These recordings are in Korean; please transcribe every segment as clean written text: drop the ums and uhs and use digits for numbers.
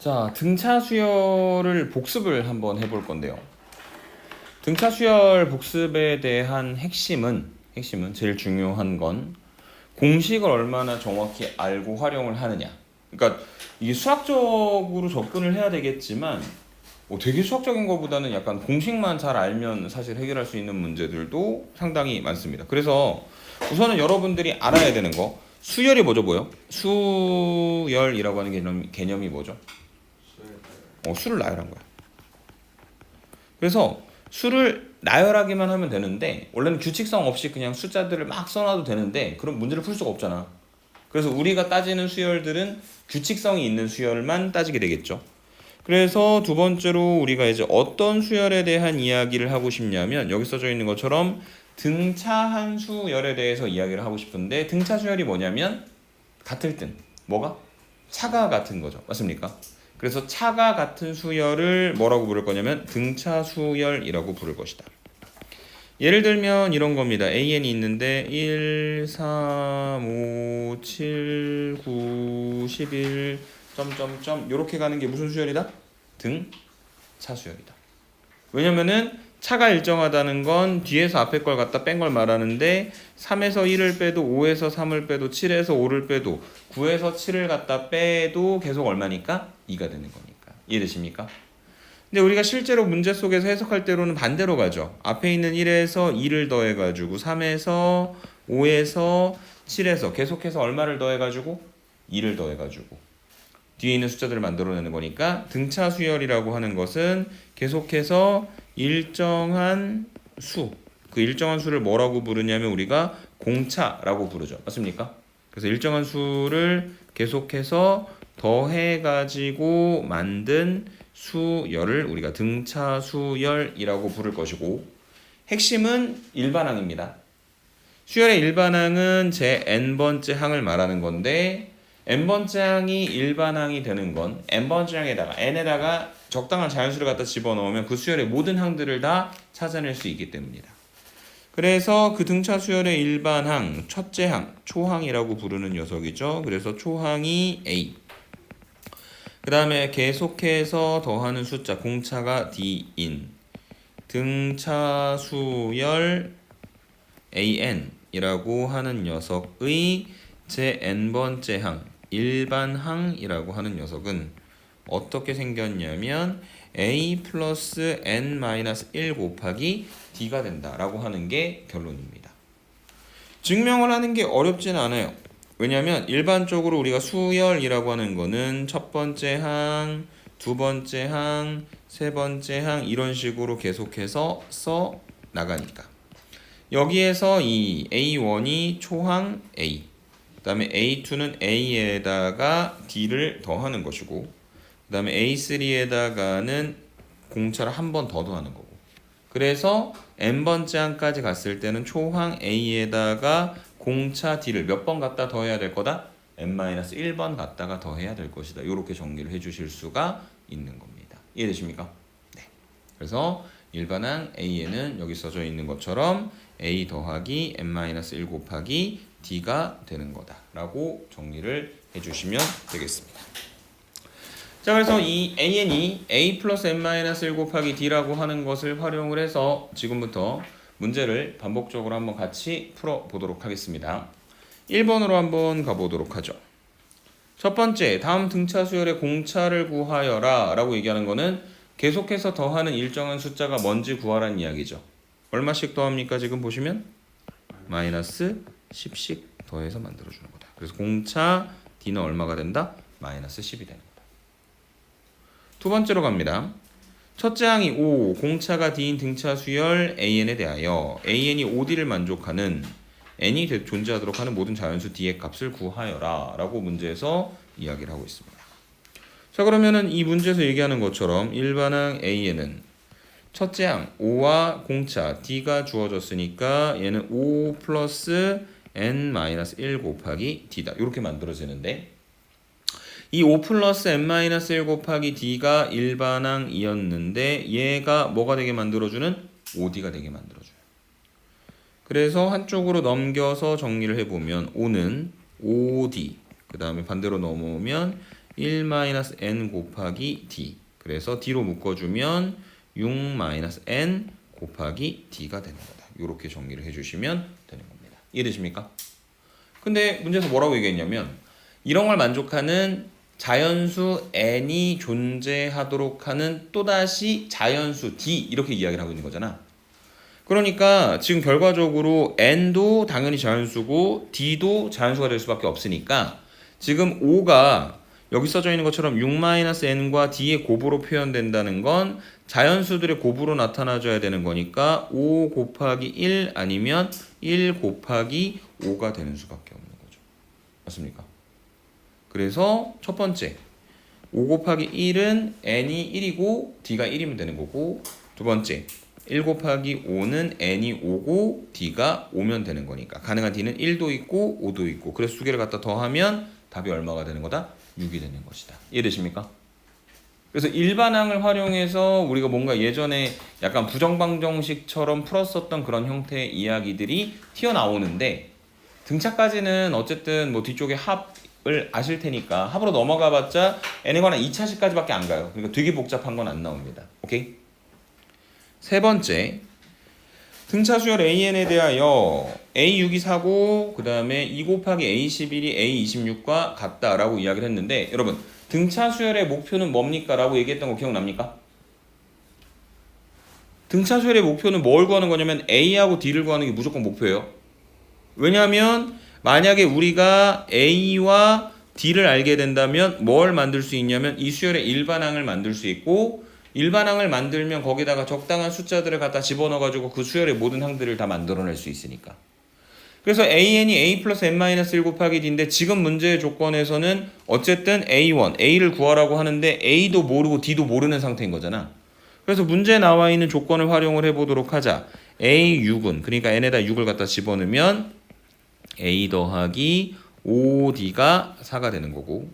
자, 등차 수열을 복습을 한번 해볼 건데요. 등차 수열 복습에 대한 핵심은 제일 중요한 건 공식을 얼마나 정확히 알고 활용을 하느냐. 그러니까 이게 수학적으로 접근을 해야 되겠지만 되게 수학적인 것보다는 약간 공식만 잘 알면 사실 해결할 수 있는 문제들도 상당히 많습니다. 그래서 우선은 여러분들이 알아야 되는 거, 수열이 뭐죠, 뭐요? 수열이라고 하는 개념이 뭐죠? 수를 나열한 거야. 그래서 수를 나열하기만 하면 되는데 원래는 규칙성 없이 그냥 숫자들을 막 써놔도 되는데 그럼 문제를 풀 수가 없잖아. 그래서 우리가 따지는 수열들은 규칙성이 있는 수열만 따지게 되겠죠. 그래서 두 번째로 우리가 이제 어떤 수열에 대한 이야기를 하고 싶냐면 여기 써져 있는 것처럼 등차한 수열에 대해서 이야기를 하고 싶은데 등차 수열이 뭐냐면 같을 땐 뭐가? 차가 같은 거죠. 맞습니까? 그래서 차가 같은 수열을 뭐라고 부를 거냐면 등차 수열이라고 부를 것이다. 예를 들면 이런 겁니다. AN이 있는데 1, 3, 5, 7, 9, 11 점점점 이렇게 가는 게 무슨 수열이다? 등차 수열이다. 왜냐면은 차가 일정하다는 건 뒤에서 앞에 걸 갖다 뺀 걸 말하는데 3에서 1을 빼도 5에서 3을 빼도 7에서 5를 빼도 9에서 7을 갖다 빼도 계속 얼마니까? 2가 되는 거니까. 이해되십니까? 근데 우리가 실제로 문제 속에서 해석할 때로는 반대로 가죠. 앞에 있는 1에서 2를 더해가지고 3에서 5에서 7에서 계속해서 얼마를 더해가지고? 2를 더해가지고 뒤에 있는 숫자들을 만들어내는 거니까 등차 수열이라고 하는 것은 계속해서 일정한 수, 그 일정한 수를 뭐라고 부르냐면 우리가 공차라고 부르죠. 맞습니까? 그래서 일정한 수를 계속해서 더해가지고 만든 수열을 우리가 등차 수열이라고 부를 것이고 핵심은 일반항입니다. 수열의 일반항은 제 n번째 항을 말하는 건데 n번째 항이 일반항이 되는 건 n번째 항에다가 n에다가 적당한 자연수를 갖다 집어넣으면 그 수열의 모든 항들을 다 찾아낼 수 있기 때문이다. 그래서 그 등차 수열의 일반항, 첫째 항, 초항이라고 부르는 녀석이죠. 그래서 초항이 A. 그 다음에 계속해서 더하는 숫자, 공차가 D인 등차 수열 AN이라고 하는 녀석의 제 n번째 항, 일반항이라고 하는 녀석은 어떻게 생겼냐면 a 플러스 n-1 곱하기 d가 된다라고 하는 게 결론입니다. 증명을 하는 게 어렵진 않아요. 왜냐하면 일반적으로 우리가 수열이라고 하는 거는 첫 번째 항, 두 번째 항, 세 번째 항 이런 식으로 계속해서 써 나가니까 여기에서 이 A1이 초항 A, 그 다음에 A2는 A에다가 D를 더하는 것이고 그 다음에 A3에다가는 공차를 한 번 더 더하는 거고 그래서 n번째 항까지 갔을 때는 초항 A에다가 공차 D를 몇 번 갖다 더해야 될 거다? n-1번 갖다가 더해야 될 것이다. 이렇게 정리를 해주실 수가 있는 겁니다. 이해되십니까? 네. 그래서 일반항 A에는 여기 써져 있는 것처럼 A 더하기 n-1 곱하기 D가 되는 거다라고 정리를 해주시면 되겠습니다. 자, 그래서 이 AN이 A 플러스 n-1 곱하기 D라고 하는 것을 활용을 해서 지금부터 문제를 반복적으로 한번 같이 풀어보도록 하겠습니다. 1번으로 한번 가보도록 하죠. 첫 번째, 다음 등차 수열의 공차를 구하여라 라고 얘기하는 거는 계속해서 더하는 일정한 숫자가 뭔지 구하라는 이야기죠. 얼마씩 더합니까? 지금 보시면 마이너스 10씩 더해서 만들어주는 거다. 그래서 공차 D는 얼마가 된다? 마이너스 10이 되는 거다. 두 번째로 갑니다. 첫째 항이 5, 공차가 D인 등차 수열 AN에 대하여 AN이 OD를 만족하는 N이 존재하도록 하는 모든 자연수 D의 값을 구하여라 라고 문제에서 이야기를 하고 있습니다. 자, 그러면은 이 문제에서 얘기하는 것처럼 일반항 AN은 첫째 항 5와 공차 D가 주어졌으니까 얘는 5 플러스 n-1 곱하기 D다. 이렇게 만들어지는데 이 5 플러스 n-1 곱하기 D가 일반항이었는데 얘가 뭐가 되게 만들어주는? OD가 되게 만들어줘요. 그래서 한쪽으로 넘겨서 정리를 해보면 5는 OD 그 다음에 반대로 넘어오면 1-n 곱하기 d. 그래서 d로 묶어주면 6-n 곱하기 d가 되는 거다. 이렇게 정리를 해주시면 되는 겁니다. 이해되십니까? 근데 문제에서 뭐라고 얘기했냐면 이런 걸 만족하는 자연수 n이 존재하도록 하는 또다시 자연수 d 이렇게 이야기를 하고 있는 거잖아. 그러니까 지금 결과적으로 n도 당연히 자연수고 d도 자연수가 될 수밖에 없으니까 지금 5가 여기 써져 있는 것처럼 6-n과 d의 곱으로 표현된다는 건 자연수들의 곱으로 나타나줘야 되는 거니까 5 곱하기 1 아니면 1 곱하기 5가 되는 수밖에 없는 거죠. 맞습니까? 그래서 첫 번째 5 곱하기 1은 n이 1이고 d가 1이면 되는 거고, 두 번째 1 곱하기 5는 n이 5고 d가 5면 되는 거니까 가능한 d는 1도 있고 5도 있고, 그래서 두 개를 갖다 더하면 답이 얼마가 되는 거다? 6이 되는 것이다. 이해되십니까? 그래서 일반항을 활용해서 우리가 뭔가 예전에 약간 부정방정식처럼 풀었었던 그런 형태의 이야기들이 튀어나오는데, 등차까지는 어쨌든 뭐 뒤쪽에 합을 아실 테니까 합으로 넘어가 봤자 n에 관한 2차식까지밖에 안 가요. 그러니까 되게 복잡한 건 안 나옵니다. 오케이? 세 번째, 등차수열 an에 대하여 a6이 4고 그 다음에 2 곱하기 a11이 a26과 같다라고 이야기를 했는데, 여러분 등차수열의 목표는 뭡니까? 라고 얘기했던 거 기억납니까? 등차수열의 목표는 뭘 구하는 거냐면 a하고 d를 구하는 게 무조건 목표예요. 왜냐하면 만약에 우리가 a와 d를 알게 된다면 뭘 만들 수 있냐면 이 수열의 일반항을 만들 수 있고, 일반항을 만들면 거기다가 적당한 숫자들을 갖다 집어넣어가지고 그 수열의 모든 항들을 다 만들어낼 수 있으니까. 그래서 an이 a 플러스 n-1 곱하기 d인데 지금 문제의 조건에서는 어쨌든 a1, a를 구하라고 하는데 a도 모르고 d도 모르는 상태인 거잖아. 그래서 문제에 나와 있는 조건을 활용을 해보도록 하자. a6은 그러니까 n에다 6을 갖다 집어넣으면 a 더하기 5d가 4가 되는 거고,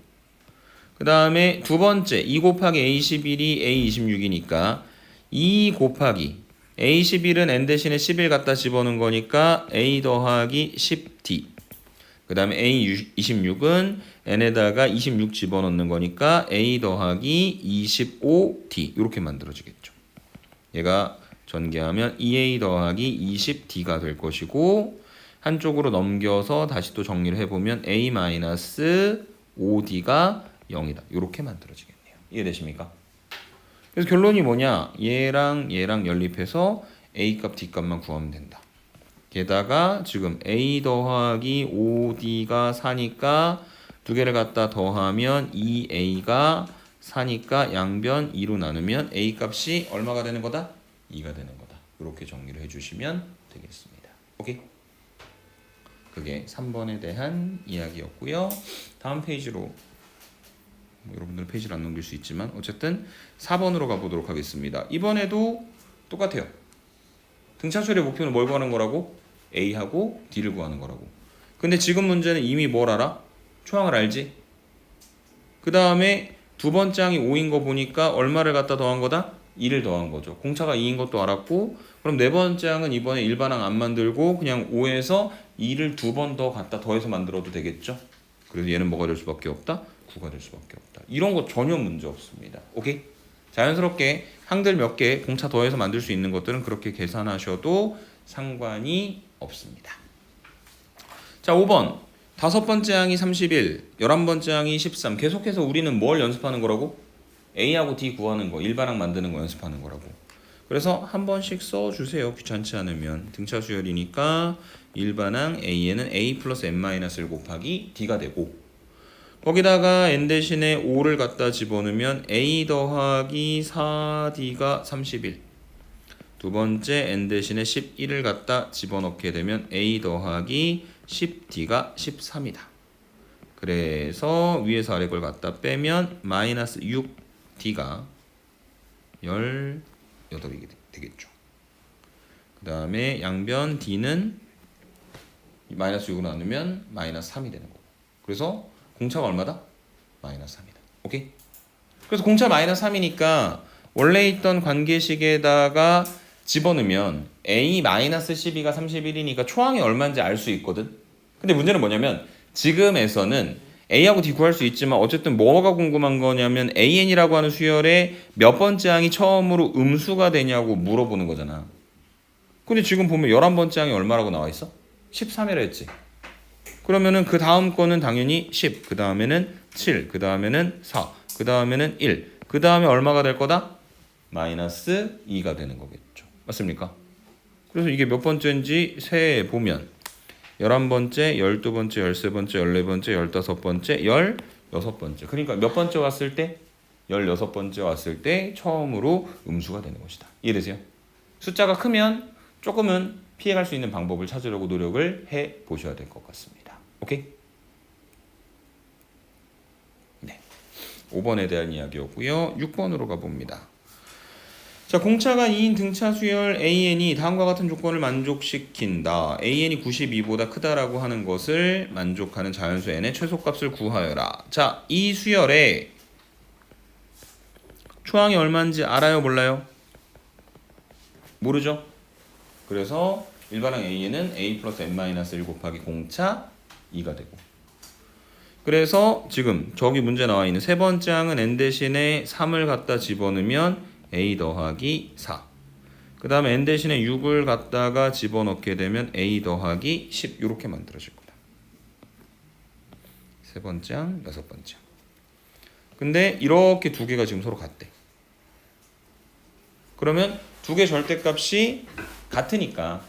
그 다음에 두 번째 2 곱하기 a11이 a26이니까 2 곱하기 a11은 n 대신에 11 갖다 집어넣은 거니까 a 더하기 10d, 그 다음에 a26은 n에다가 26 집어넣는 거니까 a 더하기 25d 이렇게 만들어지겠죠. 얘가 전개하면 2a 더하기 20d가 될 것이고, 한쪽으로 넘겨서 다시 또 정리를 해보면 a-5d가 0이다. 이렇게 만들어지겠네요. 이해되십니까? 그래서 결론이 뭐냐? 얘랑 연립해서 a 값, d 값만 구하면 된다. 게다가 지금 a 더하기 5d가 4니까 두 개를 갖다 더하면 2a가 4니까 양변 2로 나누면 a 값이 얼마가 되는 거다? 2가 되는 거다. 이렇게 정리를 해주시면 되겠습니다. 오케이? 그게 3번에 대한 이야기였고요. 다음 페이지로, 여러분들은 페이지를 안 넘길 수 있지만 어쨌든 4번으로 가보도록 하겠습니다. 이번에도 똑같아요. 등차수열의 목표는 뭘 구하는 거라고? A하고 D를 구하는 거라고. 근데 지금 문제는 이미 뭘 알아? 초항을 알지? 그 다음에 두 번째 항이 5인 거 보니까 얼마를 갖다 더한 거다? 2를 더한 거죠. 공차가 2인 것도 알았고, 그럼 네 번째 항은 이번에 일반항 안 만들고 그냥 5에서 2를 두 번 더 갖다 더해서 만들어도 되겠죠? 그래서 얘는 뭐가 될 수밖에 없다? 9가 될 수밖에 없다. 이런 거 전혀 문제 없습니다. 오케이? 자연스럽게 항들 몇 개 공차 더해서 만들 수 있는 것들은 그렇게 계산하셔도 상관이 없습니다. 자, 5번. 다섯 번째 항이 31, 11번째 항이 13. 계속해서 우리는 뭘 연습하는 거라고? A하고 D 구하는 거, 일반항 만드는 거 연습하는 거라고. 그래서 한 번씩 써주세요. 귀찮지 않으면. 등차 수열이니까 일반항 A에는 A 플러스 n-1 곱하기 D가 되고, 거기다가 n 대신에 5를 갖다 집어넣으면 A 더하기 4D가 31. 두 번째 n 대신에 11을 갖다 집어넣게 되면 A 더하기 10D가 13이다. 그래서 위에서 아래 걸 갖다 빼면 마이너스 6D가 18이 되겠죠. 그 다음에 양변 D는 마이너스 6으로 나누면 마이너스 3이 되는 거고. 그래서 공차가 얼마다? 마이너스 3이다. 오케이? 그래서 공차 마이너스 3이니까 원래 있던 관계식에다가 집어넣으면 A 마이너스 12가 31이니까 초항이 얼마인지 알 수 있거든. 근데 문제는 뭐냐면 지금에서는 A하고 D 구할 수 있지만 어쨌든 뭐가 궁금한 거냐면 AN이라고 하는 수열의 몇 번째 항이 처음으로 음수가 되냐고 물어보는 거잖아. 근데 지금 보면 11번째 항이 얼마라고 나와 있어? 13이라 했지. 그러면은 그 다음 거는 당연히 10, 그 다음에는 7, 그 다음에는 4, 그 다음에는 1, 그 다음에 얼마가 될 거다? 마이너스 2가 되는 거겠죠. 맞습니까? 그래서 이게 몇 번째인지 세에 보면 11번째, 12번째, 13번째, 14번째, 15번째, 16번째. 그러니까 몇 번째 왔을 때? 16번째 왔을 때 처음으로 음수가 되는 것이다. 이해되세요? 숫자가 크면 조금은 피해갈 수 있는 방법을 찾으려고 노력을 해 보셔야 될 것 같습니다. 오케이? 네. 5번에 대한 이야기였고요. 6번으로 가봅니다. 자, 공차가 2인 등차 수열 AN이 다음과 같은 조건을 만족시킨다. AN이 92보다 크다라고 하는 것을 만족하는 자연수 N의 최소값을 구하여라. 자, 이 수열의 초항이 얼마인지 알아요? 몰라요? 모르죠? 그래서 일반항 AN은 A 플러스 N-1 곱하기 공차 2가 되고, 그래서 지금 저기 문제 나와 있는 세 번째 항은 N 대신에 3을 갖다 집어넣으면 A 더하기 4. 그 다음에 N 대신에 6을 갖다가 집어넣게 되면 A 더하기 10 이렇게 만들어질 거다. 세 번째 항, 여섯 번째 항. 근데 이렇게 두 개가 지금 서로 같대. 그러면 두 개 절대값이 같으니까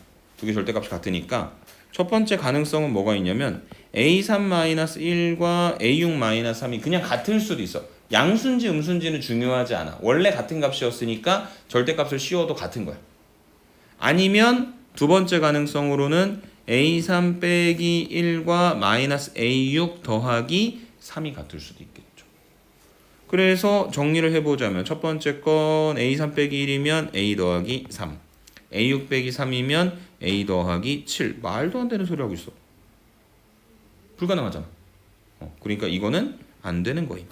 첫 번째 가능성은 뭐가 있냐면 A3-1과 A6-3이 그냥 같을 수도 있어. 양수인지 음수인지는 중요하지 않아. 원래 같은 값이었으니까 절대값을 씌워도 같은 거야. 아니면 두 번째 가능성으로는 A3 빼기 1과 마이너스 A6 더하기 3이 같을 수도 있겠죠. 그래서 정리를 해보자면 첫 번째 건 A3 빼기 1이면 A 더하기 3, A6 빼기 3이면 A 더하기 7. 말도 안 되는 소리 하고 있어. 불가능하잖아. 그러니까 이거는 안 되는 거임.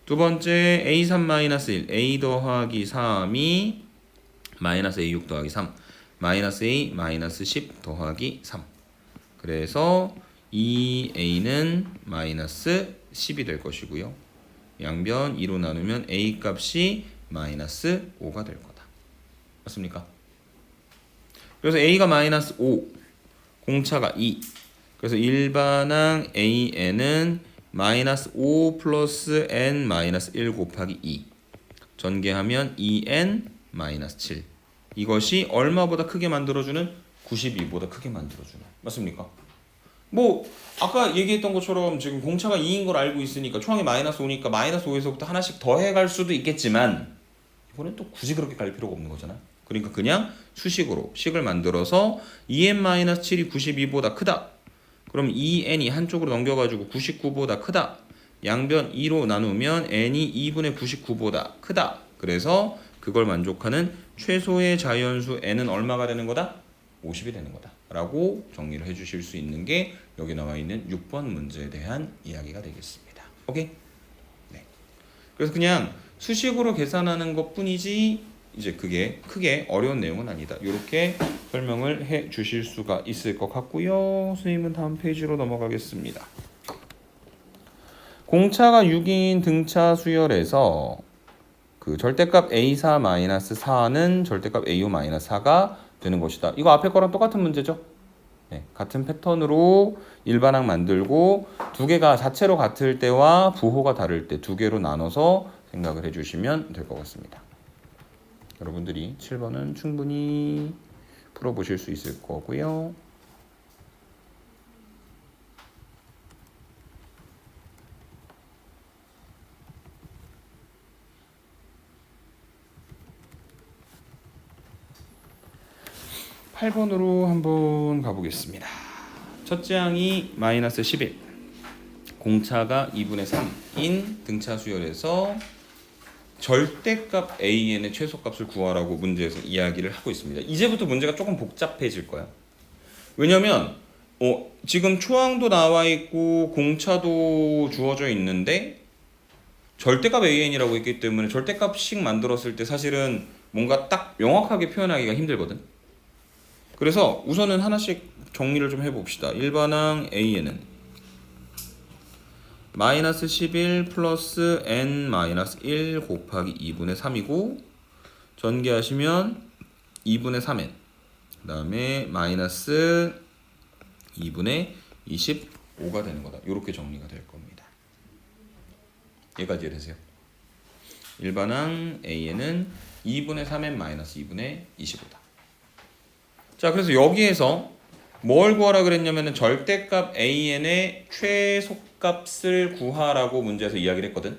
두 번째 A3-1, A 더하기 3이 마이너스 A6 더하기 3, 마이너스 A 마이너스 10 더하기 3. 그래서 2A는 마이너스 10이 될 것이고요. 양변 2로 나누면 A 값이 마이너스 5가 될 거다. 맞습니까? 그래서 A가 마이너스 5, 공차가 2. 그래서 일반항 AN은 마이너스 5 플러스 N 마이너스 1 곱하기 2. 전개하면 2N 마이너스 7. 이것이 얼마보다 크게 만들어주는? 92보다 크게 만들어주는. 맞습니까? 뭐 아까 얘기했던 것처럼 지금 공차가 2인 걸 알고 있으니까 초항이 마이너스 5니까 마이너스 5에서부터 하나씩 더해갈 수도 있겠지만 이거는 또 굳이 그렇게 갈 필요가 없는 거잖아. 그러니까 그냥 수식으로 식을 만들어서 2n-7이 92보다 크다. 그럼 2n이 한쪽으로 넘겨가지고 99보다 크다. 양변 2로 나누면 n이 2분의 99보다 크다. 그래서 그걸 만족하는 최소의 자연수 n은 얼마가 되는 거다? 50이 되는 거다. 라고 정리를 해주실 수 있는 게 여기 나와 있는 6번 문제에 대한 이야기가 되겠습니다. 오케이? 네. 그래서 그냥 수식으로 계산하는 것 뿐이지 이제 그게 크게 어려운 내용은 아니다. 이렇게 설명을 해 주실 수가 있을 것 같고요. 선생님은 다음 페이지로 넘어가겠습니다. 공차가 6인 등차 수열에서 그 절대값 A4-4는 절대값 AU-4가 되는 것이다. 이거 앞에 거랑 똑같은 문제죠? 네, 같은 패턴으로 일반항 만들고 두 개가 자체로 같을 때와 부호가 다를 때 두 개로 나눠서 생각을 해주시면 될 것 같습니다. 여러분들이 7번은 충분히 풀어보실 수 있을 거고요. (8번으로) 한번 가보겠습니다. 첫째 항이 마이너스 11, 공차가 2분의 3인 등차 수열에서 절대값 AN의 최소값을 구하라고 문제에서 이야기를 하고 있습니다. 이제부터 문제가 조금 복잡해질 거야. 왜냐면 지금 초항도 나와 있고 공차도 주어져 있는데 절대값 AN이라고 했기 때문에 절대값식 만들었을 때 사실은 뭔가 딱 명확하게 표현하기가 힘들거든. 그래서 우선은 하나씩 정리를 좀 해봅시다. 일반항 AN은 마이너스 11 플러스 n 마이너스 1 곱하기 2분의 3이고 전개하시면 2분의 3n 그 다음에 마이너스 2분의 25가 되는 거다. 이렇게 정리가 될 겁니다. 여기까지 이해되세요? 일반항 A에는 2분의 3n 마이너스 2분의 25다. 자, 그래서 여기에서 뭘 구하라 그랬냐면은 절대값 AN의 최소값을 구하라고 문제에서 이야기를 했거든.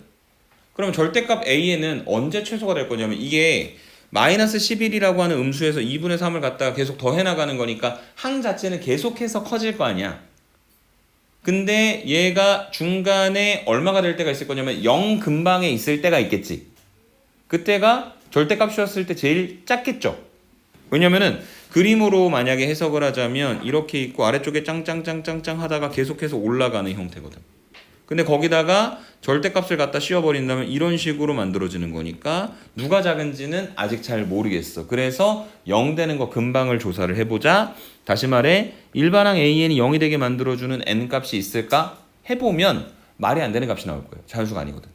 그럼 절대값 AN은 언제 최소가 될 거냐면 이게 마이너스 11이라고 하는 음수에서 2분의 3을 갖다가 계속 더해 나가는 거니까 항 자체는 계속해서 커질 거 아니야. 근데 얘가 중간에 얼마가 될 때가 있을 거냐면 0 근방에 있을 때가 있겠지. 그때가 절대값이었을 때 제일 작겠죠. 왜냐면은 그림으로 만약에 해석을 하자면 이렇게 있고 아래쪽에 짱짱짱짱짱 하다가 계속해서 올라가는 형태거든. 근데 거기다가 절대값을 갖다 씌워버린다면 이런 식으로 만들어지는 거니까 누가 작은지는 아직 잘 모르겠어. 그래서 0 되는 거 근방을 조사를 해보자. 다시 말해 일반항 AN이 0이 되게 만들어주는 n 값이 있을까? 해보면 말이 안 되는 값이 나올 거예요. 자연수가 아니거든.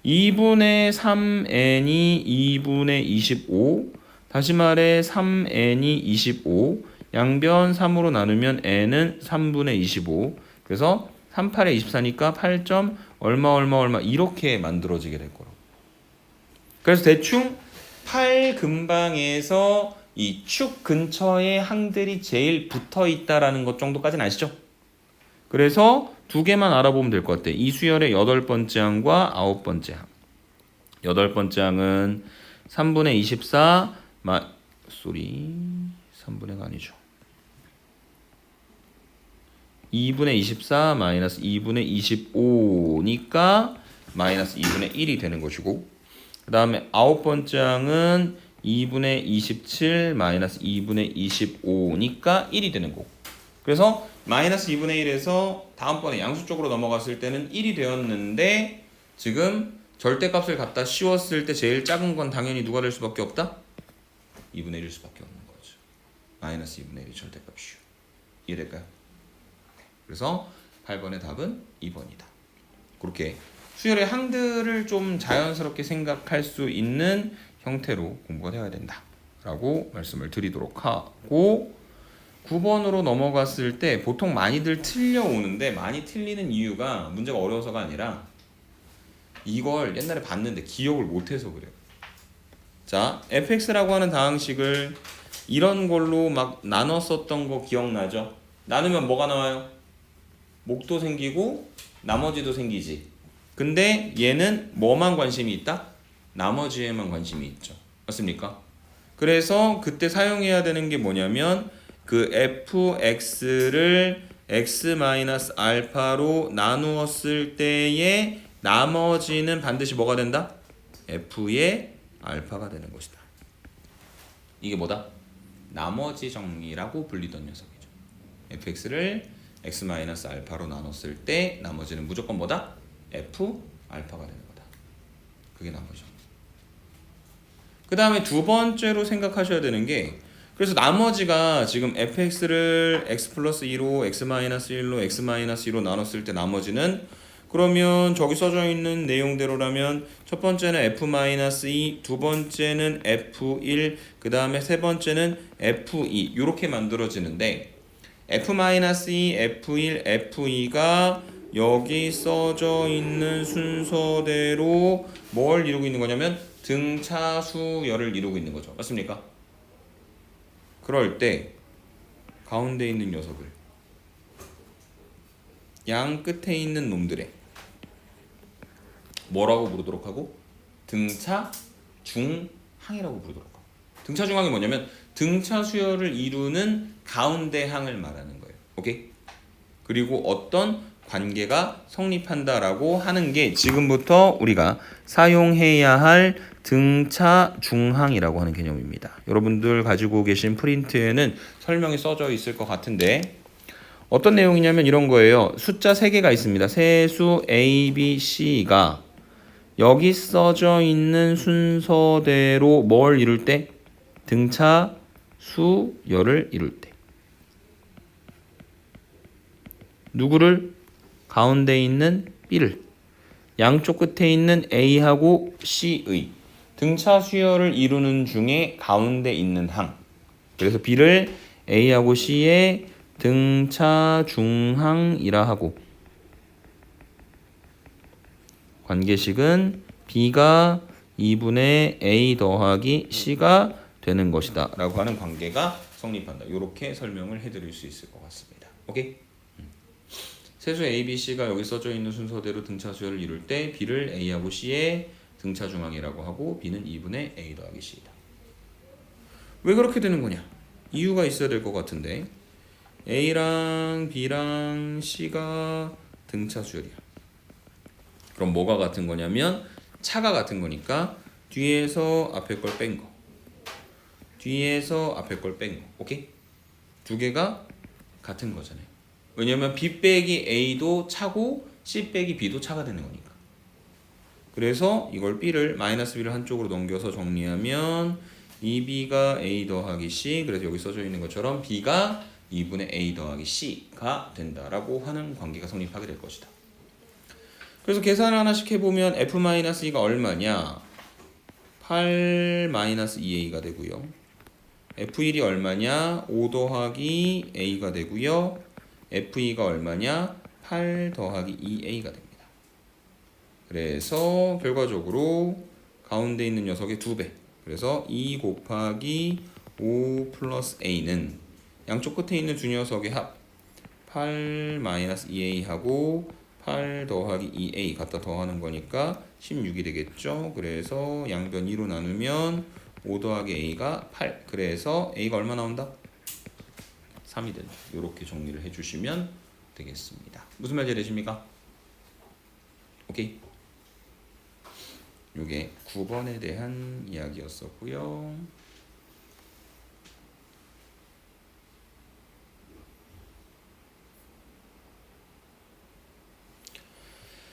2분의 3n이 2분의 25 다시 말해 3n이 25 양변 3으로 나누면 n은 3분의 25 그래서 3, 8에 24니까 8점 얼마 이렇게 만들어지게 될 거라고. 그래서 대충 8 근방에서 이 축 근처에 항들이 제일 붙어 있다라는 것 정도까지는 아시죠? 그래서 두 개만 알아보면 될 것 같아. 이 수열의 8번째 항과 9번째 항. 8번째 항은 3분의 24 3분의가 아니죠. 2분의 24 마이너스 2분의 25니까 마이너스 2분의 1이 되는 것이고 그 다음에 9번째 항은 2분의 27 마이너스 2분의 25니까 1이 되는 거고 그래서 마이너스 2분의 1에서 다음번에 양수 쪽으로 넘어갔을 때는 1이 되었는데 지금 절대값을 갖다 씌웠을 때 제일 작은 건 당연히 누가 될 수밖에 없다? 2분의 1일 수밖에 없는 거죠. 마이너스 2분의 1이 절대값이요. 이해될까요? 그래서 8번의 답은 2번이다. 그렇게 수열의 항들을 좀 자연스럽게 생각할 수 있는 형태로 공부가 되어야 된다라고 말씀을 드리도록 하고 9번으로 넘어갔을 때 보통 많이들 틀려오는데 많이 틀리는 이유가 문제가 어려워서가 아니라 이걸 옛날에 봤는데 기억을 못해서 그래요. 자, fx라고 하는 다항식을 이런 걸로 막 나눴었던 거 기억나죠? 나누면 뭐가 나와요? 목도 생기고 나머지도 생기지. 근데 얘는 뭐만 관심이 있다? 나머지에만 관심이 있죠. 맞습니까? 그래서 그때 사용해야 되는 게 뭐냐면 그 fx를 x-알파로 나누었을 때의 나머지는 반드시 뭐가 된다? f의 알파가 되는 것이다. 이게 뭐다? 나머지 정리라고 불리던 녀석이죠. fx를 x-알파로 나눴을 때 나머지는 무조건 뭐다? f 알파가 되는 거다. 그게 나머지 정리. 그 다음에 두 번째로 생각하셔야 되는 게 그래서 나머지가 지금 fx를 x 플러스 2로 x-1로 x-2로 나눴을 때 나머지는 그러면 저기 써져 있는 내용대로라면 첫 번째는 f-2, 두 번째는 f1, 그 다음에 세 번째는 f2 이렇게 만들어지는데 f-2, f1, f2가 여기 써져 있는 순서대로 뭘 이루고 있는 거냐면 등차수열을 이루고 있는 거죠. 맞습니까? 그럴 때 가운데 있는 녀석을 양 끝에 있는 놈들의 뭐라고 부르도록 하고? 등차 중항이라고 부르도록 하고. 등차 중항이 뭐냐면 등차 수열을 이루는 가운데 항을 말하는 거예요. 오케이? 그리고 어떤 관계가 성립한다라고 하는 게 지금부터 우리가 사용해야 할 등차 중항이라고 하는 개념입니다. 여러분들 가지고 계신 프린트에는 설명이 써져 있을 것 같은데 어떤 내용이냐면 이런 거예요. 숫자 3개가 있습니다. 세수 A, B, C가 여기 써져 있는 순서대로 뭘 이룰 때? 등차 수열을 이룰 때. 누구를? 가운데 있는 B를 양쪽 끝에 있는 A하고 C의 등차 수열을 이루는 중에 가운데 있는 항. 그래서 B를 A하고 C의 등차 중항이라 하고 관계식은 B가 2분의 A 더하기 C가 되는 것이다 라고 하는 관계가 성립한다. 이렇게 설명을 해드릴 수 있을 것 같습니다. 오케이? 세수 A, B, C가 여기 써져 있는 순서대로 등차 수열을 이룰 때 B를 A하고 C의 등차 중앙이라고 하고 B는 2분의 A 더하기 C이다. 왜 그렇게 되는 거냐? 이유가 있어야 될 것 같은데 A랑 B랑 C가 등차 수열이야. 그럼 뭐가 같은 거냐면 차가 같은 거니까 뒤에서 앞에 걸 뺀 거, 뒤에서 앞에 걸 뺀 거. 오케이? 두 개가 같은 거잖아요. 왜냐면 B 빼기 A도 차고 C 빼기 B도 차가 되는 거니까. 그래서 이걸 B를 마이너스 B를 한쪽으로 넘겨서 정리하면 2B가 A 더하기 C, 그래서 여기 써져 있는 것처럼 B가 2분의 A 더하기 C가 된다라고 하는 관계가 성립하게 될 것이다. 그래서 계산을 하나씩 해보면 F-2가 얼마냐? 8-2A가 되고요. F1이 얼마냐? 5 더하기 A가 되고요. F2가 얼마냐? 8 더하기 2A가 됩니다. 그래서 결과적으로 가운데 있는 녀석의 2배. 그래서 2 곱하기 5 플러스 A는 양쪽 끝에 있는 두 녀석의 합 8-2A하고 8 더하기 2A 갖다 더하는 거니까 16이 되겠죠. 그래서 양변 2로 나누면 5 더하기 A가 8. 그래서 A가 얼마 나온다? 3이 된다. 이렇게 정리를 해주시면 되겠습니다. 무슨 말 이해되십니까? 오케이. 이게 9번에 대한 이야기였었고요.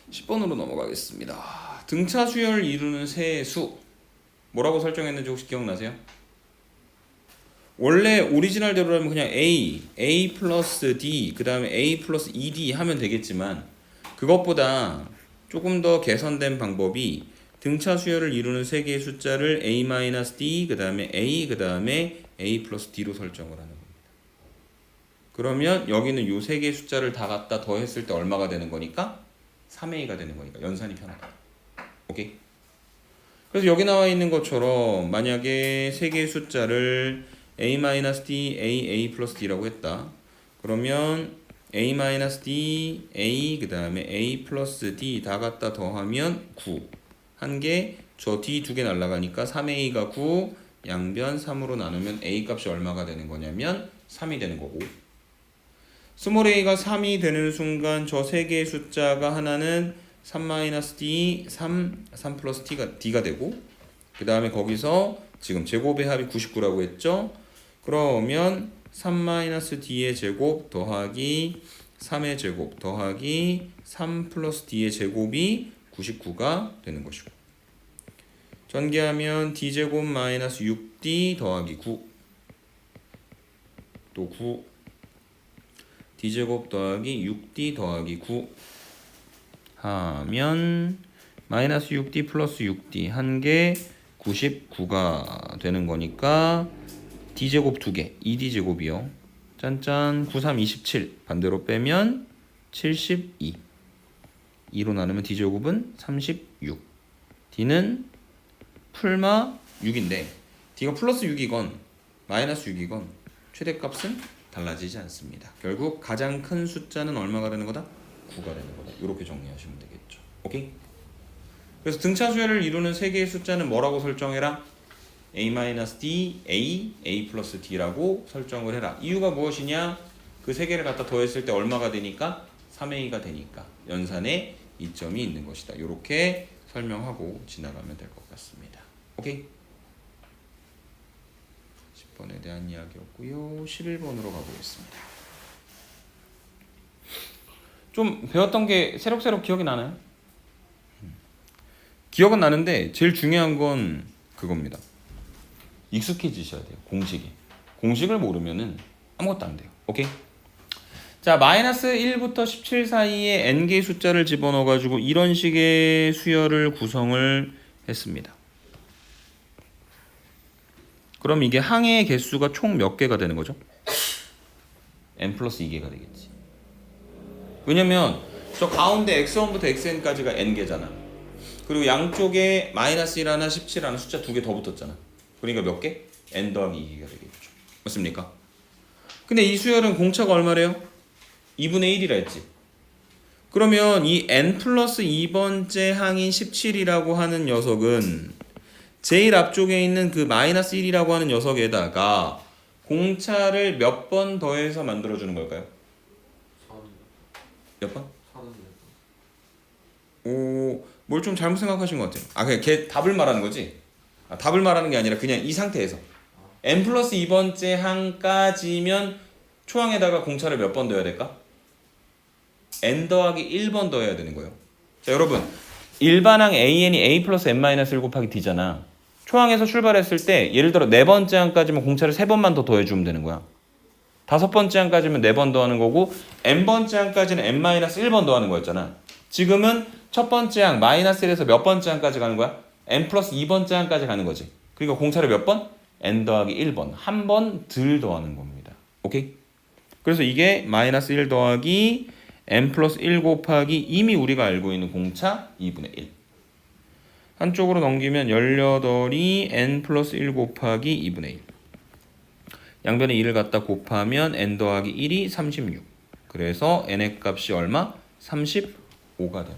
10번으로 넘어가겠습니다. 등차 수열을 이루는 세의 수 뭐라고 설정했는지 혹시 기억나세요? 원래 오리지널대로라면 그냥 A 플러스 D 그 다음에 A 플러스 2D 하면 되겠지만 그것보다 조금 더 개선된 방법이 등차 수열을 이루는 세 개의 숫자를 A-D 그 다음에 A 그 다음에 A 플러스 D로 설정을 하는 겁니다. 그러면 여기는 요 세 개의 숫자를 다 갖다 더했을 때 얼마가 되는 거니까? 3A가 되는 거니까 연산이 편하다. 오케이? 그래서 여기 나와 있는 것처럼 만약에 세 개의 숫자를 A-D, A 플러스 D라고 했다. 그러면 A-D, A 그 다음에 A 플러스 D 다 갖다 더하면 9. 한 개, 저 D 두 개 날라가니까 3A가 9, 양변 3으로 나누면 A 값이 얼마가 되는 거냐면 3이 되는 거고. 스몰 a가 3이 되는 순간 저 세 개의 숫자가 하나는 3-d, 3 플러스 d가 되고 그 다음에 거기서 지금 제곱의 합이 99라고 했죠. 그러면 3-d의 제곱 더하기 3의 제곱 더하기 3 플러스 d의 제곱이 99가 되는 것이고 전개하면 d제곱 마이너스 6d 더하기 9 또 9 d제곱 더하기 6d 더하기 9 하면 마이너스 6d 플러스 6d 한 개 99가 되는 거니까 d제곱 2개 2d제곱이요. 짠짠 9, 3, 27 반대로 빼면 72 2로 나누면 d제곱은 36 d는 풀마 6인데 d가 플러스 6이건 마이너스 6이건 최대값은 달라지지 않습니다. 결국 가장 큰 숫자는 얼마가 되는 거다? 9가 되는 거다. 이렇게 정리하시면 되겠죠. 오케이? 그래서 등차 수열을 이루는 세 개의 숫자는 뭐라고 설정해라? A-D, A 플러스 D라고 설정을 해라. 이유가 무엇이냐? 그 세 개를 갖다 더했을 때 얼마가 되니까? 3A가 되니까 연산에 이점이 있는 것이다. 이렇게 설명하고 지나가면 될 것 같습니다. 오케이? 10번에 대한 이야기였고요. 11번으로 가보겠습니다. 좀 배웠던 게 새록새록 기억이 나나요? 기억은 나는데 제일 중요한 건 그겁니다. 익숙해지셔야 돼요. 공식에. 공식을 모르면은 아무것도 안 돼요. 오케이? 자, 마이너스 1부터 17 사이에 n개의 숫자를 집어넣어가지고 이런 식의 수열을 구성을 했습니다. 그럼 이게 항의 개수가 총 몇 개가 되는 거죠? n 플러스 2개가 되겠지. 왜냐면 저 가운데 x1부터 xn까지가 n개잖아. 그리고 양쪽에 마이너스 1 하나, 17 하나 숫자 2개 더 붙었잖아. 그러니까 몇 개? n 더하기 2개가 되겠죠. 맞습니까? 근데 이 수열은 공차가 얼마래요? 2분의 1이라 했지. 그러면 이 n 플러스 2번째 항인 17이라고 하는 녀석은 제일 앞쪽에 있는 그 마이너스 1이라고 하는 녀석에다가 공차를 몇 번 더해서 만들어주는 걸까요? 몇 번? 오, 뭘 좀 잘못 생각하신 것 같아요. 아, 그냥 걔 답을 말하는 거지? 아, 답을 말하는 게 아니라 그냥 이 상태에서 n 플러스 2번째 항까지면 초항에다가 공차를 몇 번 더해야 될까? n 더하기 1번 더해야 되는 거예요. 자, 여러분, 일반항 an이 a 플러스 n-1 곱하기 d잖아. 초항에서 출발했을 때 예를 들어 네 번째 항까지면 공차를 세 번만 더 더해주면 되는 거야. 다섯 번째 항까지면 네 번 더하는 거고 n번째 항까지는 n-1번 더하는 거였잖아. 지금은 첫 번째 항 마이너스 1에서 몇 번째 항까지 가는 거야? n 플러스 2번째 항까지 가는 거지. 그러니까 공차를 몇 번? n 더하기 1번. 한 번 덜 더하는 겁니다. 오케이? 그래서 이게 마이너스 1 더하기 n 플러스 1 곱하기 이미 우리가 알고 있는 공차 2분의 1. 한쪽으로 넘기면 18이 n 플러스 1 곱하기 2분의 1. 양변에 2를 갖다 곱하면 n 더하기 1이 36. 그래서 n의 값이 얼마? 35가 되는 거다.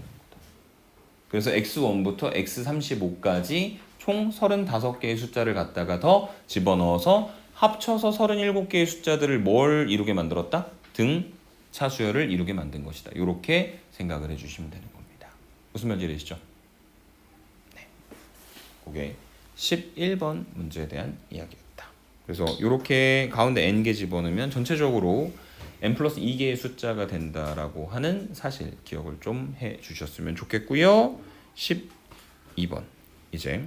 그래서 x1부터 x35까지 총 35개의 숫자를 갖다가 더 집어넣어서 합쳐서 37개의 숫자들을 뭘 이루게 만들었다? 등차 수열을 이루게 만든 것이다. 이렇게 생각을 해주시면 되는 겁니다. 무슨 말인지 되시죠? 네. 그게 11번 문제에 대한 이야기였다. 그래서 이렇게 가운데 n개 집어넣으면 전체적으로 n 플러스 2개의 숫자가 된다라고 하는 사실 기억을 좀 해주셨으면 좋겠고요. 12번 이제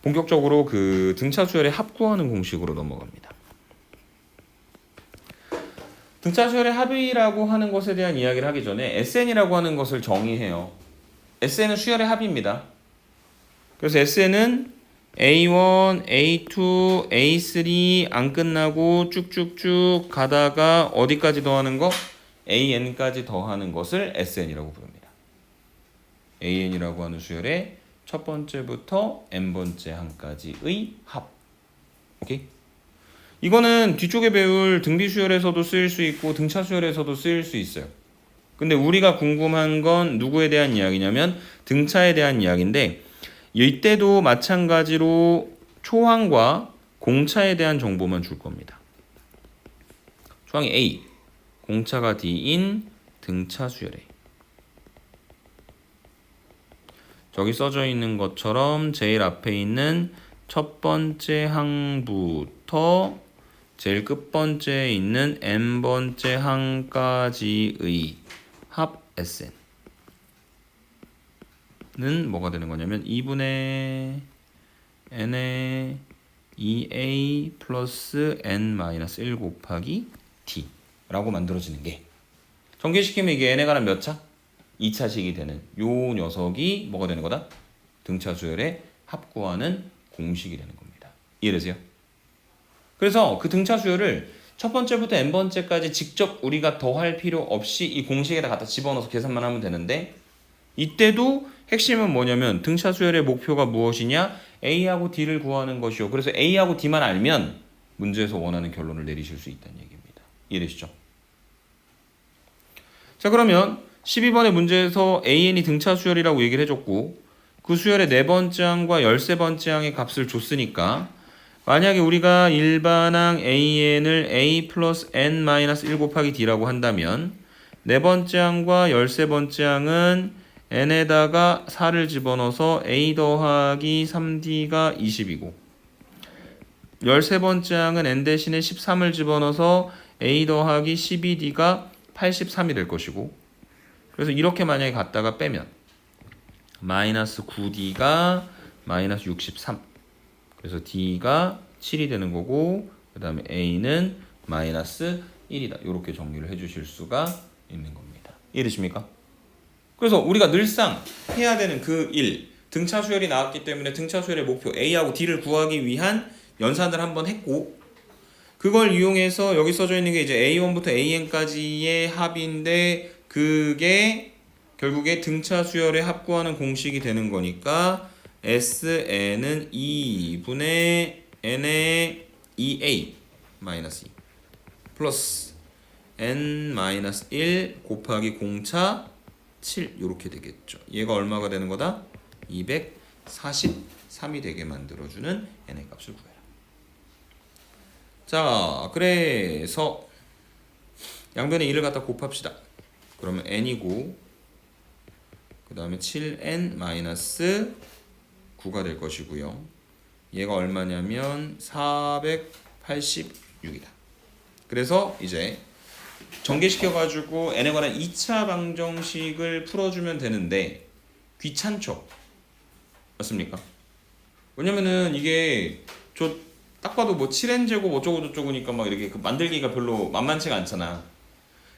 본격적으로 그 등차 수열의 합구하는 공식으로 넘어갑니다. 등차 수열의 합이라고 하는 것에 대한 이야기를 하기 전에 SN이라고 하는 것을 정의해요. SN은 수열의 합입니다. 그래서 SN은 A1, A2, A3 안 끝나고 쭉쭉쭉 가다가 어디까지 더하는 거? AN까지 더하는 것을 SN이라고 부릅니다. AN이라고 하는 수열의 첫 번째부터 n번째 항까지의 합. 오케이? 이거는 뒤쪽에 배울 등비 수열에서도 쓰일 수 있고 등차 수열에서도 쓰일 수 있어요. 근데 우리가 궁금한 건 누구에 대한 이야기냐면 등차에 대한 이야기인데 이때도 마찬가지로 초항과 공차에 대한 정보만 줄 겁니다. 초항이 A, 공차가 D인 등차 수열에 저기 써져 있는 것처럼 제일 앞에 있는 첫 번째 항부터 제일 끝번째에 있는 n번째 항까지의 합 SN은 뭐가 되는 거냐면 2분의 n의 2a 플러스 n-1 곱하기 d라고 만들어지는 게 전개시키면 이게 n에 관한 몇 차? 2차식이 되는 요 녀석이 뭐가 되는 거다? 등차 수열의 합구하는 공식이 되는 겁니다. 이해되세요? 그래서 그 등차 수열을 첫 번째부터 n번째까지 직접 우리가 더할 필요 없이 이 공식에다 갖다 집어넣어서 계산만 하면 되는데 이때도 핵심은 뭐냐면 등차 수열의 목표가 무엇이냐? A하고 D를 구하는 것이요. 그래서 A하고 D만 알면 문제에서 원하는 결론을 내리실 수 있다는 얘기입니다. 이해되시죠? 자, 그러면 12번의 문제에서 AN이 등차 수열이라고 얘기를 해줬고 그 수열의 네 번째 항과 13번째 항의 값을 줬으니까 만약에 우리가 일반항 AN을 A 플러스 N-1 곱하기 D라고 한다면 네 번째 항과 13번째 항은 N에다가 4를 집어넣어서 A 더하기 3D가 20이고 13번째 항은 N 대신에 13을 집어넣어서 A 더하기 12D가 83이 될 것이고 그래서 이렇게 만약에 갖다가 빼면 마이너스 9D가 마이너스 63 그래서 D가 7이 되는 거고 그 다음에 A는 마이너스 1이다. 이렇게 정리를 해주실 수가 있는 겁니다. 이해되십니까? 그래서 우리가 늘상 해야 되는 그 일, 등차 수열이 나왔기 때문에 등차 수열의 목표 A하고 D를 구하기 위한 연산을 한번 했고, 그걸 이용해서 여기 써져 있는 게 이제 A1부터 AN까지의 합인데, 그게 결국에 등차 수열의 합 구하는 공식이 되는 거니까 SN은 2분의 N의 2A 마이너스 2 플러스 N-1 곱하기 공차 7 이렇게 되겠죠. 얘가 얼마가 되는 거다? 243이 되게 만들어주는 N의 값을 구해라. 자, 그래서 양변에 2를 갖다 곱합시다. 그러면 N이고 그 다음에 7N-9가 될 것이고요. 얘가 얼마냐면 486이다. 그래서 이제 전개시켜가지고 n에 관한 2차 방정식을 풀어주면 되는데 귀찮죠? 맞습니까? 왜냐면은 이게 저 딱 봐도 뭐 7n제곱 어쩌고저쩌고니까 막 이렇게 그 만들기가 별로 만만치가 않잖아.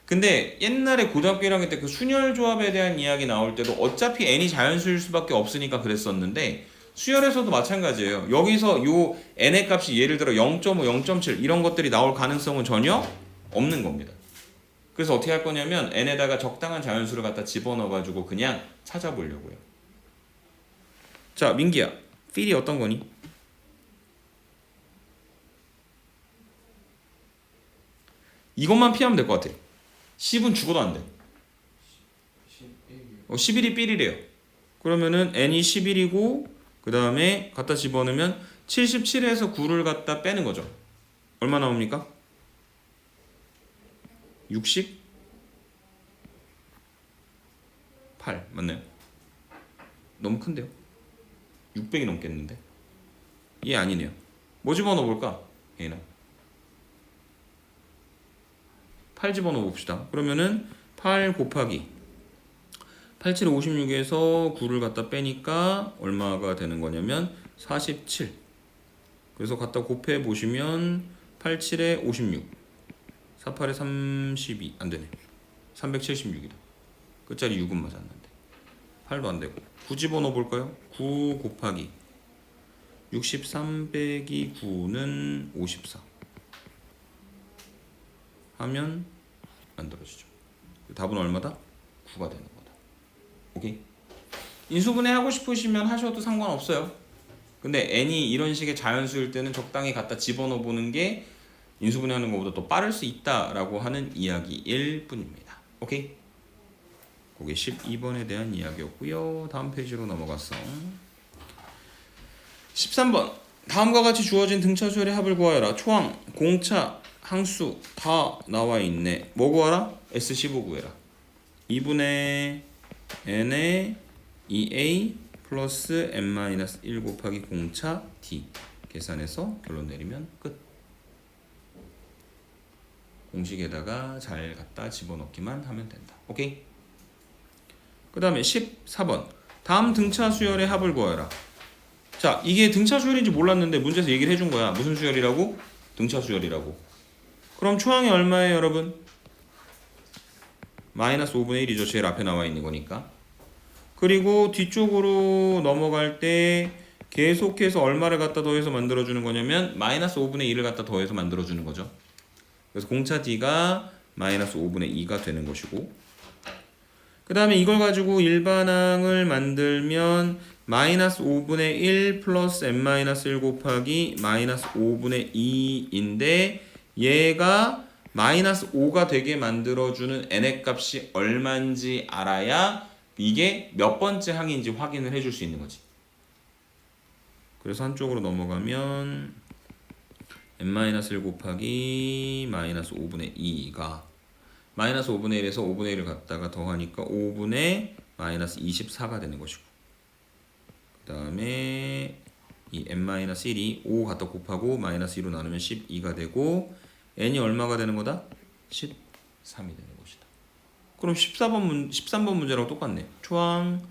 근데 옛날에 고등학교 1학년 때 그 순열 조합에 대한 이야기 나올 때도 어차피 n이 자연수일 수밖에 없으니까 그랬었는데, 수열에서도 마찬가지예요. 여기서 요 n의 값이 예를 들어 0.5, 0.7 이런 것들이 나올 가능성은 전혀 없는 겁니다. 그래서 어떻게 할 거냐면 n에다가 적당한 자연수를 갖다 집어넣어가지고 그냥 찾아보려고요. 자, 민기야, 필이 어떤 거니? 이것만 피하면 될 것 같아. 10은 죽어도 안 돼. 11이 삘이래요. 그러면은 n이 11이고 그 다음에 갖다 집어넣으면 77에서 9를 갖다 빼는 거죠. 얼마 나옵니까? 68 맞나요? 너무 큰데요? 600이 넘겠는데? 얘 아니네요. 뭐 집어넣어 볼까? 얘는 8 집어넣어 봅시다. 그러면은 8 곱하기 87, 56에서 9를 갖다 빼니까 얼마가 되는 거냐면 47. 그래서 갖다 곱해 보시면 87에 56, 48에 32 안 되네. 376이다. 끝자리 6은 맞았는데 8도 안 되고 9 집어넣어 볼까요? 9 곱하기 63 빼기 9는 54 하면 만들어지죠. 답은 얼마다? 9가 되는 거다. 오케이? 인수분해 하고 싶으시면 하셔도 상관없어요. 근데 n이 이런 식의 자연수일 때는 적당히 갖다 집어넣어 보는 게 인수분해 하는 것보다 더 빠를 수 있다라고 하는 이야기일 뿐입니다. 오케이? 그게 12번에 대한 이야기였고요. 다음 페이지로 넘어갔어. 13번. 다음과 같이 주어진 등차 수열의 합을 구하여라. 초항, 공차, 항수 다 나와 있네. 뭐 구하라? S15 구해라. 2분의 n의 2a 플러스 n-1 곱하기 공차 d 계산해서 결론 내리면 끝. 공식에다가 잘 갖다 집어넣기만 하면 된다. 오케이? 그 다음에 14번. 다음 등차 수열의 합을 구하여라. 자, 이게 등차 수열인지 몰랐는데 문제에서 얘기를 해준 거야. 무슨 수열이라고? 등차 수열이라고. 그럼 초항이 얼마예요, 여러분? 마이너스 5분의 1이죠. 제일 앞에 나와 있는 거니까. 그리고 뒤쪽으로 넘어갈 때 계속해서 얼마를 갖다 더해서 만들어주는 거냐면 마이너스 5분의 1을 갖다 더해서 만들어주는 거죠. 그래서 공차 D가 마이너스 5분의 2가 되는 것이고, 그 다음에 이걸 가지고 일반항을 만들면 마이너스 5분의 1 플러스 n-1 곱하기 마이너스 5분의 2인데 얘가 마이너스 5가 되게 만들어주는 n의 값이 얼마인지 알아야 이게 몇 번째 항인지 확인을 해줄 수 있는 거지. 그래서 한쪽으로 넘어가면 n-1 곱하기 마이너스 5분의 2가 마이너스 5분의 1에서 5분의 1을 갖다가 더하니까 5분의 마이너스 24가 되는 것이고, 그 다음에 이 n-1이 5 갖다 곱하고 마이너스 2로 나누면 12가 되고 n이 얼마가 되는 거다? 13이 되는 것이다. 그럼 13번 문제랑 똑같네. 초항,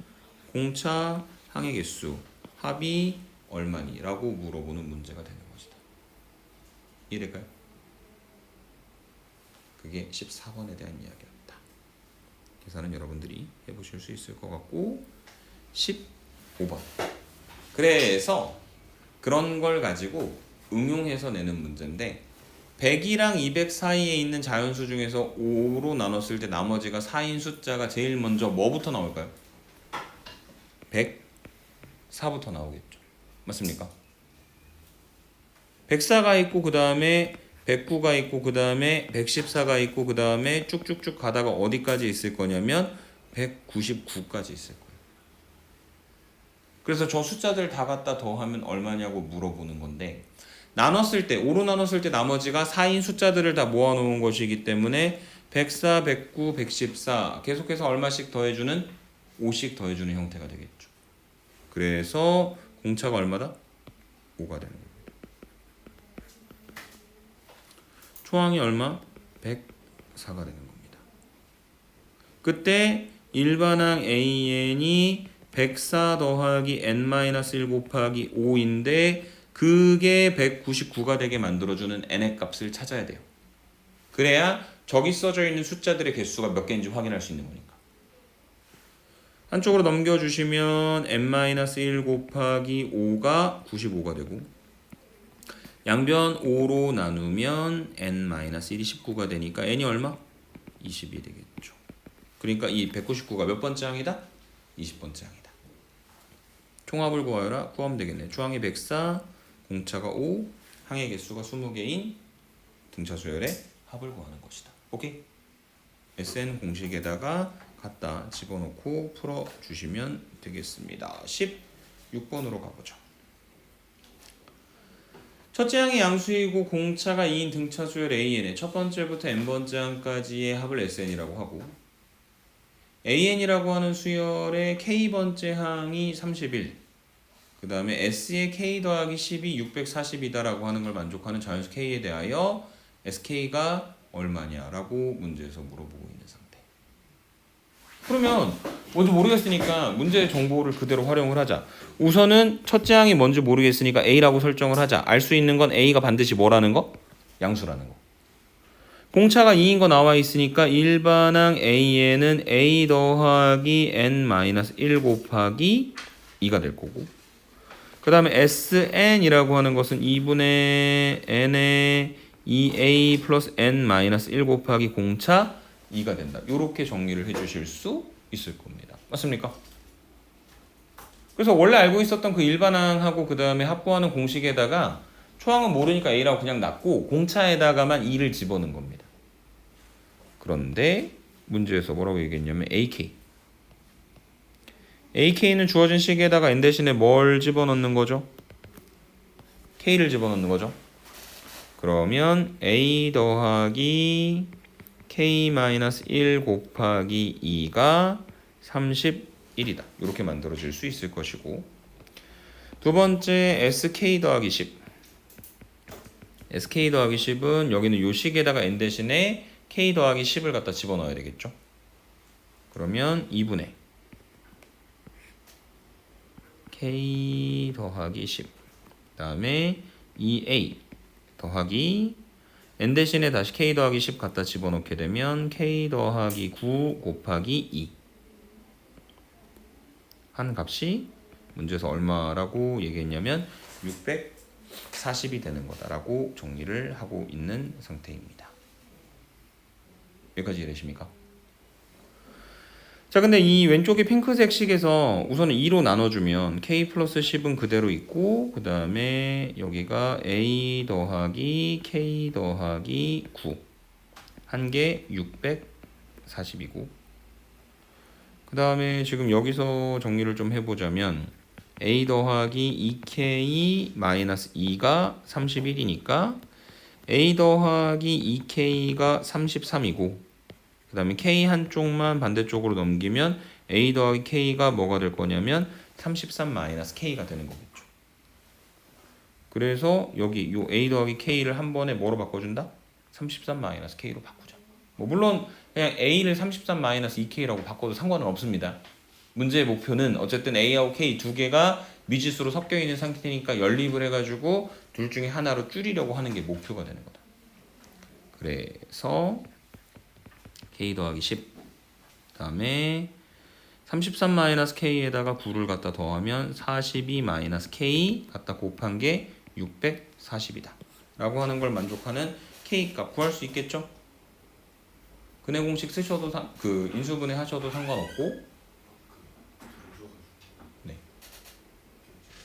공차, 항의 개수, 합이 얼마니? 라고 물어보는 문제가 되는 것이다. 이해될까요? 그게 14번에 대한 이야기였다. 계산은 여러분들이 해보실 수 있을 것 같고 15번. 그래서 그런 걸 가지고 응용해서 내는 문제인데 100이랑 200 사이에 있는 자연수 중에서 5로 나눴을 때 나머지가 4인 숫자가 제일 먼저 뭐부터 나올까요? 104부터 나오겠죠. 맞습니까? 104가 있고 그 다음에 109가 있고 그 다음에 114가 있고 그 다음에 쭉쭉쭉 가다가 어디까지 있을 거냐면 199까지 있을 거예요. 그래서 저 숫자들 다 갖다 더하면 얼마냐고 물어보는 건데 나눴을 때 5로 나눴을 때 나머지가 4인 숫자들을 다 모아놓은 것이기 때문에 104, 109, 114 계속해서 얼마씩 더해주는 5씩 더해주는 형태가 되겠죠. 그래서 공차가 얼마다? 5가 되는 겁니다. 초항이 얼마? 104가 되는 겁니다. 그때 일반항 AN이 104 더하기 n-1 곱하기 5인데 그게 199가 되게 만들어주는 n의 값을 찾아야 돼요. 그래야 저기 써져 있는 숫자들의 개수가 몇 개인지 확인할 수 있는 거니까. 한쪽으로 넘겨주시면 n-1 곱하기 5가 95가 되고 양변 5로 나누면 n-1이 19가 되니까 n이 얼마? 20이 되겠죠. 그러니까 이 199가 몇 번째 항이다? 20번째 항이다. 총합을 구하여라. 구하면 되겠네. 초항이 104, 공차가 5, 항의 개수가 20개인 등차 수열의 합을 구하는 것이다. 오케이? SN 공식에다가 갖다 집어넣고 풀어주시면 되겠습니다. 16번으로 가보죠. 첫째 항이 양수이고 공차가 2인 등차 수열 AN의 첫 번째부터 n번째 항까지의 합을 SN이라고 하고 AN이라고 하는 수열의 K번째 항이 31, 그 다음에 S의 K 더하기 10이 640이다라고 하는 걸 만족하는 자연수 K에 대하여 SK가 얼마냐라고 문제에서 물어보고 있는 상태. 그러면 뭔지 모르겠으니까 문제 정보를 그대로 활용을 하자. 우선은 첫째 항이 뭔지 모르겠으니까 A라고 설정을 하자. 알 수 있는 건 A가 반드시 뭐라는 거? 양수라는 거. 공차가 2인 거 나와 있으니까 일반항 AN은 A 더하기 n-1 곱하기 2가 될 거고 그 다음에 SN이라고 하는 것은 2분의 n의 2A 플러스 n-1 곱하기 공차 2가 된다. 이렇게 정리를 해주실 수 있을 겁니다. 맞습니까? 그래서 원래 알고 있었던 그 일반항하고 그 다음에 합구하는 공식에다가 초항은 모르니까 A라고 그냥 놨고 공차에다가만 2를 집어넣은 겁니다. 그런데 문제에서 뭐라고 얘기했냐면 AK는 주어진 식에다가 n 대신에 뭘 집어넣는 거죠? K를 집어넣는 거죠. 그러면 A 더하기 K-1 곱하기 2가 31이다. 이렇게 만들어질 수 있을 것이고 두 번째 SK 더하기 10 SK 더하기 10은 여기는 요 식에다가 n 대신에 K 더하기 10을 갖다 집어넣어야 되겠죠. 그러면 2분의 K 더하기 10 그 다음에 2A 더하기 n 대신에 다시 K 더하기 10 갖다 집어넣게 되면 K 더하기 9 곱하기 2 한 값이 문제에서 얼마라고 얘기했냐면 640이 되는 거다라고 정리를 하고 있는 상태입니다. 여기까지 이해되십니까? 자, 근데 이 왼쪽에 핑크색 식에서 우선은 2로 나눠주면 K 플러스 10은 그대로 있고 그 다음에 여기가 A 더하기 K 더하기 9 한 개 640이고 그 다음에 지금 여기서 정리를 좀 해보자면 A 더하기 2K 마이너스 2가 31이니까 A 더하기 2K가 33이고 그 다음에 K 한쪽만 반대쪽으로 넘기면 A 더하기 K가 뭐가 될 거냐면 33 마이너스 K가 되는 거겠죠. 그래서 여기 요 A 더하기 K를 한 번에 뭐로 바꿔준다? 33 마이너스 K로 바꾸자. 뭐 물론 그냥 A를 33 마이너스 2K라고 바꿔도 상관은 없습니다. 문제의 목표는 어쨌든 A하고 K 두 개가 미지수로 섞여 있는 상태니까 연립을 해가지고 둘 중에 하나로 줄이려고 하는 게 목표가 되는 거다. 그래서 k 더하기 10. 그다음에 33 마이너스 k에다가 9를 갖다 더하면 42 마이너스 k 갖다 곱한 게 640이다. 라고 하는 걸 만족하는 k 값 구할 수 있겠죠? 근해 공식 쓰셔도 그 인수분해 하셔도 상관없고. 네.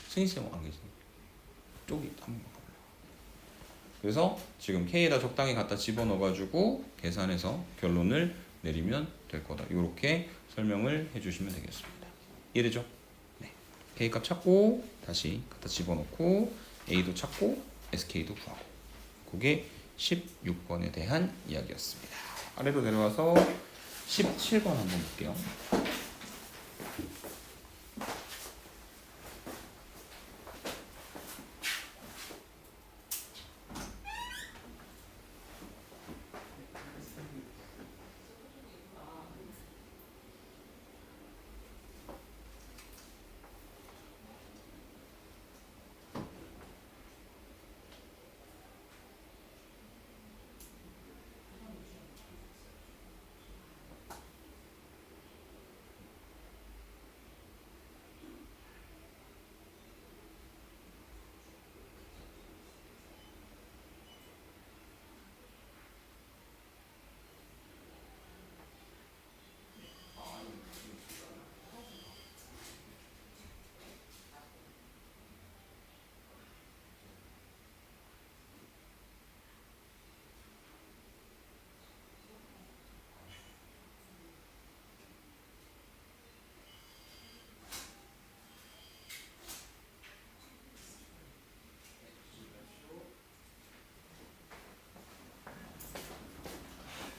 승희쌤 안 계시네. 쪽이 한번 바꿔볼래요. 그래서 지금 k에다 적당히 갖다 집어넣어가지고 계산해서 결론을 내리면 될 거다. 이렇게 설명을 해주시면 되겠습니다. 이해되죠? 네. k 값 찾고 다시 갖다 집어넣고 a도 찾고 sk도 구하고. 그게 16번에 대한 이야기였습니다. 아래로 내려와서 17번 한번 볼게요.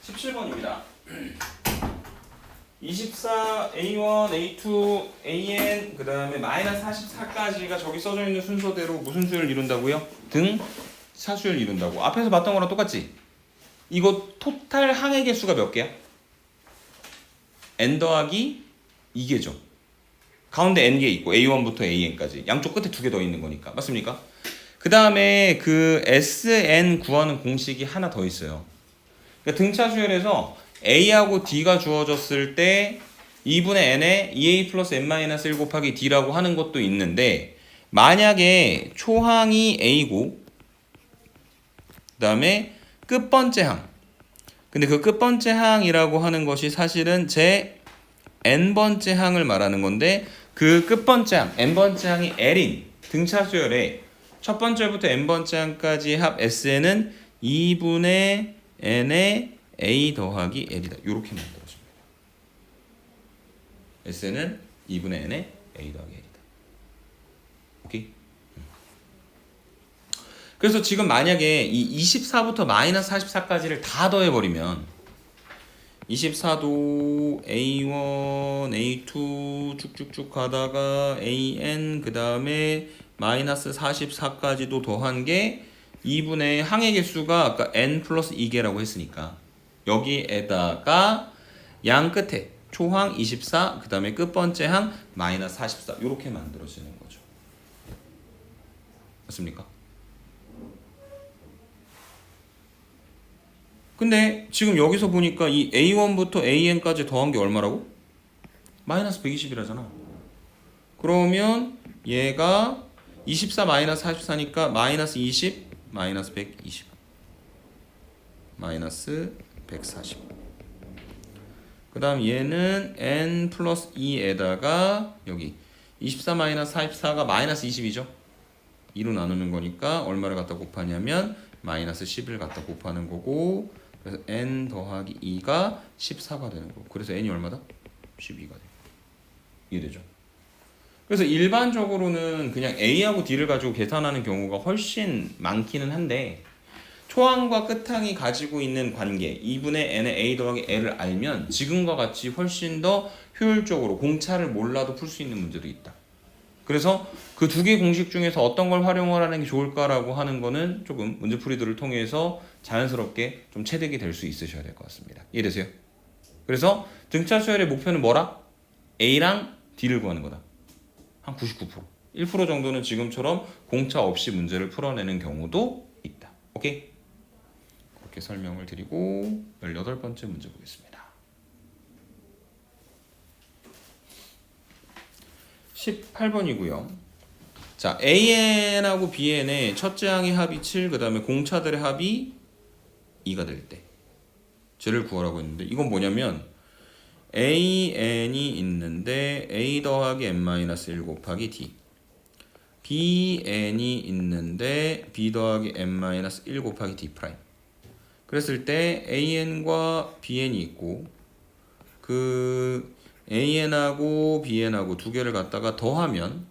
(17번입니다) 24 A1, A2, AN 그 다음에 마이너스 44까지가 저기 써져 있는 순서대로 무슨 수열을 이룬다고요? 등차수열을 이룬다고. 앞에서 봤던 거랑 똑같지? 이거 토탈 항의 개수가 몇 개야? n 더하기 2개죠. 가운데 n개 있고 A1부터 AN까지 양쪽 끝에 2개 더 있는 거니까. 맞습니까? 그 다음에 그 SN 구하는 공식이 하나 더 있어요. 그러니까 등차 수열에서 A하고 D가 주어졌을 때 2분의 N에 2A 플러스 N-1 곱하기 D라고 하는 것도 있는데, 만약에 초항이 A고 그 다음에 끝번째 항, 근데 그 끝번째 항이라고 하는 것이 사실은 제 N번째 항을 말하는 건데, 그 끝번째 항, N번째 항이 L인 등차 수열에 첫 번째부터 N번째 항까지 합 SN은 2분의 n의 a 더하기 l이다. 이렇게 만들어집니다. S는 2분의 n의 a 더하기 l이다. 오케이? 그래서 지금 만약에 이 24부터 마이너스 44까지를 다 더해버리면 24도 A1, A2 쭉쭉쭉 가다가 AN 그 다음에 마이너스 44까지도 더한 게 2분의 항의 개수가 아까 n 플러스 2개라고 했으니까 여기에다가 양 끝에 초항 24 그 다음에 끝번째 항 마이너스 44 이렇게 만들어지는 거죠. 맞습니까? 근데 지금 여기서 보니까 이 A1부터 AN까지 더한 게 얼마라고? 마이너스 120이라잖아. 그러면 얘가 24 마이너스 44니까 마이너스 20 마이너스 120 마이너스 140. 그 다음 얘는 n 플러스 2에다가 여기 24 마이너스 44가 마이너스 20이죠. 2로 나누는 거니까 얼마를 갖다 곱하냐면 마이너스 10을 갖다 곱하는 거고, 그래서 n 더하기 2가 14가 되는 거고, 그래서 n이 얼마다? 12가 돼요. 이해되죠? 그래서 일반적으로는 그냥 A하고 D를 가지고 계산하는 경우가 훨씬 많기는 한데, 초항과 끝항이 가지고 있는 관계 2분의 n의 A 더하기 L을 알면 지금과 같이 훨씬 더 효율적으로 공차를 몰라도 풀 수 있는 문제도 있다. 그래서 그 두 개 공식 중에서 어떤 걸 활용을 하는 게 좋을까라고 하는 거는 조금 문제풀이들을 통해서 자연스럽게 좀 체득이 될 수 있으셔야 될 것 같습니다. 이해되세요? 그래서 등차 수열의 목표는 뭐라? A랑 D를 구하는 거다. 한 99%. 1% 정도는 지금처럼 공차 없이 문제를 풀어내는 경우도 있다. 오케이? 그렇게 설명을 드리고 18번째 문제 보겠습니다. 18번이고요. 자, AN하고 BN의 첫째 항의 합이 7, 그 다음에 공차들의 합이 2가 될 때 쟤를 구하라고 했는데 이건 뭐냐면 AN이 있는데 A 더하기 N-1 곱하기 D BN이 있는데 B 더하기 N-1 곱하기 D 프라임 그랬을 때 AN과 BN이 있고 그 AN하고 BN하고 두 개를 갖다가 더하면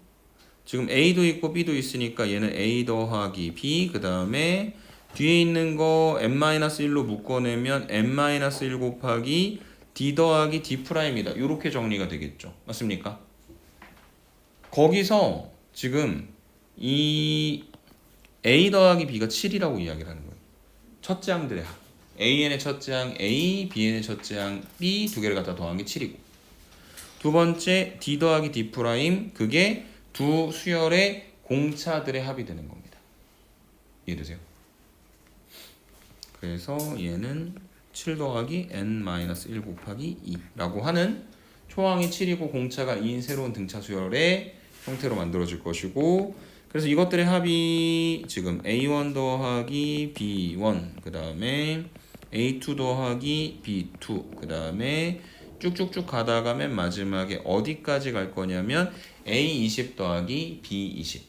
지금 A도 있고 B도 있으니까 얘는 A 더하기 B 그 다음에 뒤에 있는 거 N-1로 묶어내면 N-1 곱하기 D 더하기 D 프라임이다. 이렇게 정리가 되겠죠. 맞습니까? 거기서 지금 이 A 더하기 B가 7이라고 이야기를 하는 거예요. 첫째 항들의 합. AN의 첫째 항 A, BN의 첫째 항 B 두 개를 갖다 더한 게 7이고 두 번째 D 더하기 D 프라임 그게 두 수열의 공차들의 합이 되는 겁니다. 이해되세요? 그래서 얘는 7 더하기 N-1 곱하기 2라고 하는 초항이 7이고 공차가 2인 새로운 등차 수열의 형태로 만들어질 것이고 그래서 이것들의 합이 지금 A1 더하기 B1 그 다음에 A2 더하기 B2 그 다음에 쭉쭉쭉 가다가 맨 마지막에 어디까지 갈 거냐면 A20 더하기 B20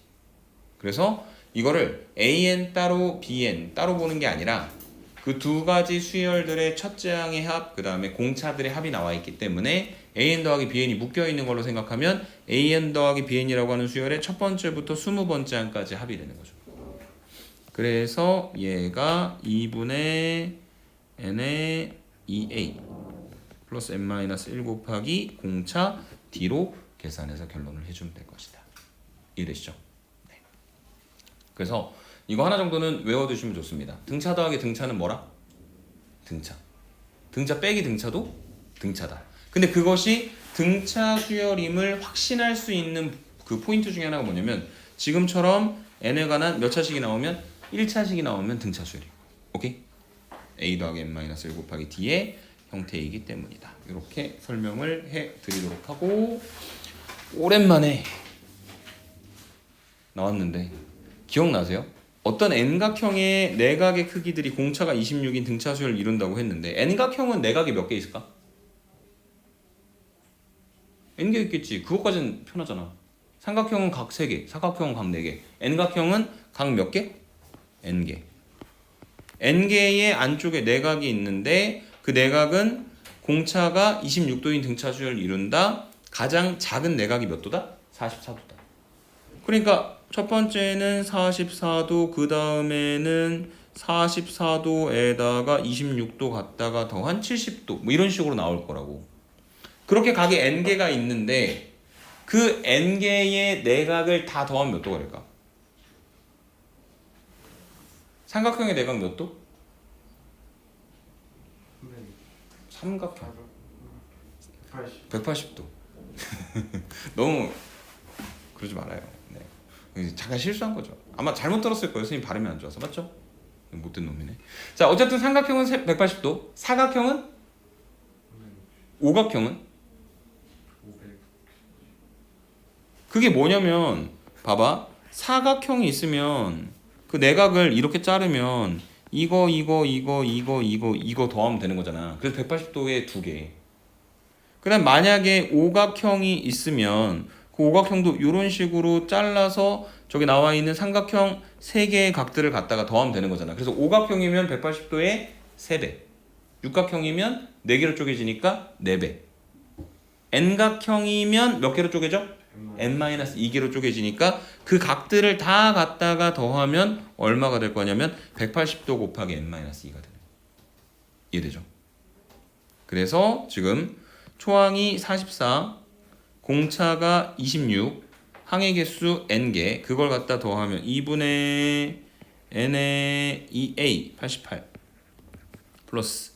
그래서 이거를 AN 따로 BN 따로 보는 게 아니라 그 두 가지 수열들의 첫째 항의 합, 그 다음에 공차들의 합이 나와 있기 때문에 AN 더하기 BN이 묶여 있는 걸로 생각하면 AN 더하기 BN이라고 하는 수열의 첫 번째부터 20번째 항까지 합이 되는 거죠. 그래서 얘가 2분의 N의 2A 플러스 N-1 곱하기 공차 D로 계산해서 결론을 해주면 될 것이다. 이해되시죠? 네. 그래서 이거 하나 정도는 외워두시면 좋습니다. 등차 더하기 등차는 뭐라? 등차. 등차 빼기 등차도 등차다. 근데 그것이 등차 수열임을 확신할 수 있는 그 포인트 중에 하나가 뭐냐면 지금처럼 n에 관한 몇 차식이 나오면 1차식이 나오면 등차 수열이에요. 오케이? a 더하기 n-1 곱하기 d의 형태이기 때문이다. 이렇게 설명을 해드리도록 하고 오랜만에 나왔는데 기억나세요? 어떤 n각형의 내각의 크기들이 공차가 26인 등차 수열을 이룬다고 했는데 n각형은 내각이 몇 개 있을까? n개 있겠지. 그것까지는 편하잖아. 삼각형은 각 3개, 사각형은 각 4개. n각형은 각 몇 개? n개. n개의 안쪽에 내각이 있는데 그 내각은 공차가 26도인 등차 수열을 이룬다. 가장 작은 내각이 몇 도다? 44도다. 그러니까 첫 번째는 44도, 그 다음에는 44도에다가 26도 갖다가 더한 70도 뭐 이런 식으로 나올 거라고. 그렇게 각이 n개가 있는데 그 n개의 내각을 다 더하면 몇 도가 될까? 삼각형의 내각 몇 도? 삼각형 180도. 너무 그러지 말아요. 네. 잠깐 실수한 거죠. 아마 잘못 들었을 거예요. 선생님 발음이 안 좋아서. 맞죠? 못된 놈이네. 자, 어쨌든 삼각형은 180도, 사각형은? 오각형은? 그게 뭐냐면 봐봐. 사각형이 있으면 그 내각을 이렇게 자르면 이거 더하면 되는 거잖아. 그래서 180도에 2개. 그 다음 만약에 오각형이 있으면 그 오각형도 이런 식으로 잘라서 저기 나와 있는 삼각형 3개의 각들을 갖다가 더하면 되는 거잖아. 그래서 오각형이면 180도에 3배, 육각형이면 4개로 쪼개지니까 4배, n각형이면 몇 개로 쪼개져? n-2개로 쪼개지니까 그 각들을 다 갖다가 더하면 얼마가 될 거냐면 180도 곱하기 n-2가 되는 거예요. 이해되죠? 그래서 지금 초항이 44, 공차가 26, 항의 개수 n개, 그걸 갖다 더하면 2분의 n의 2a 88 플러스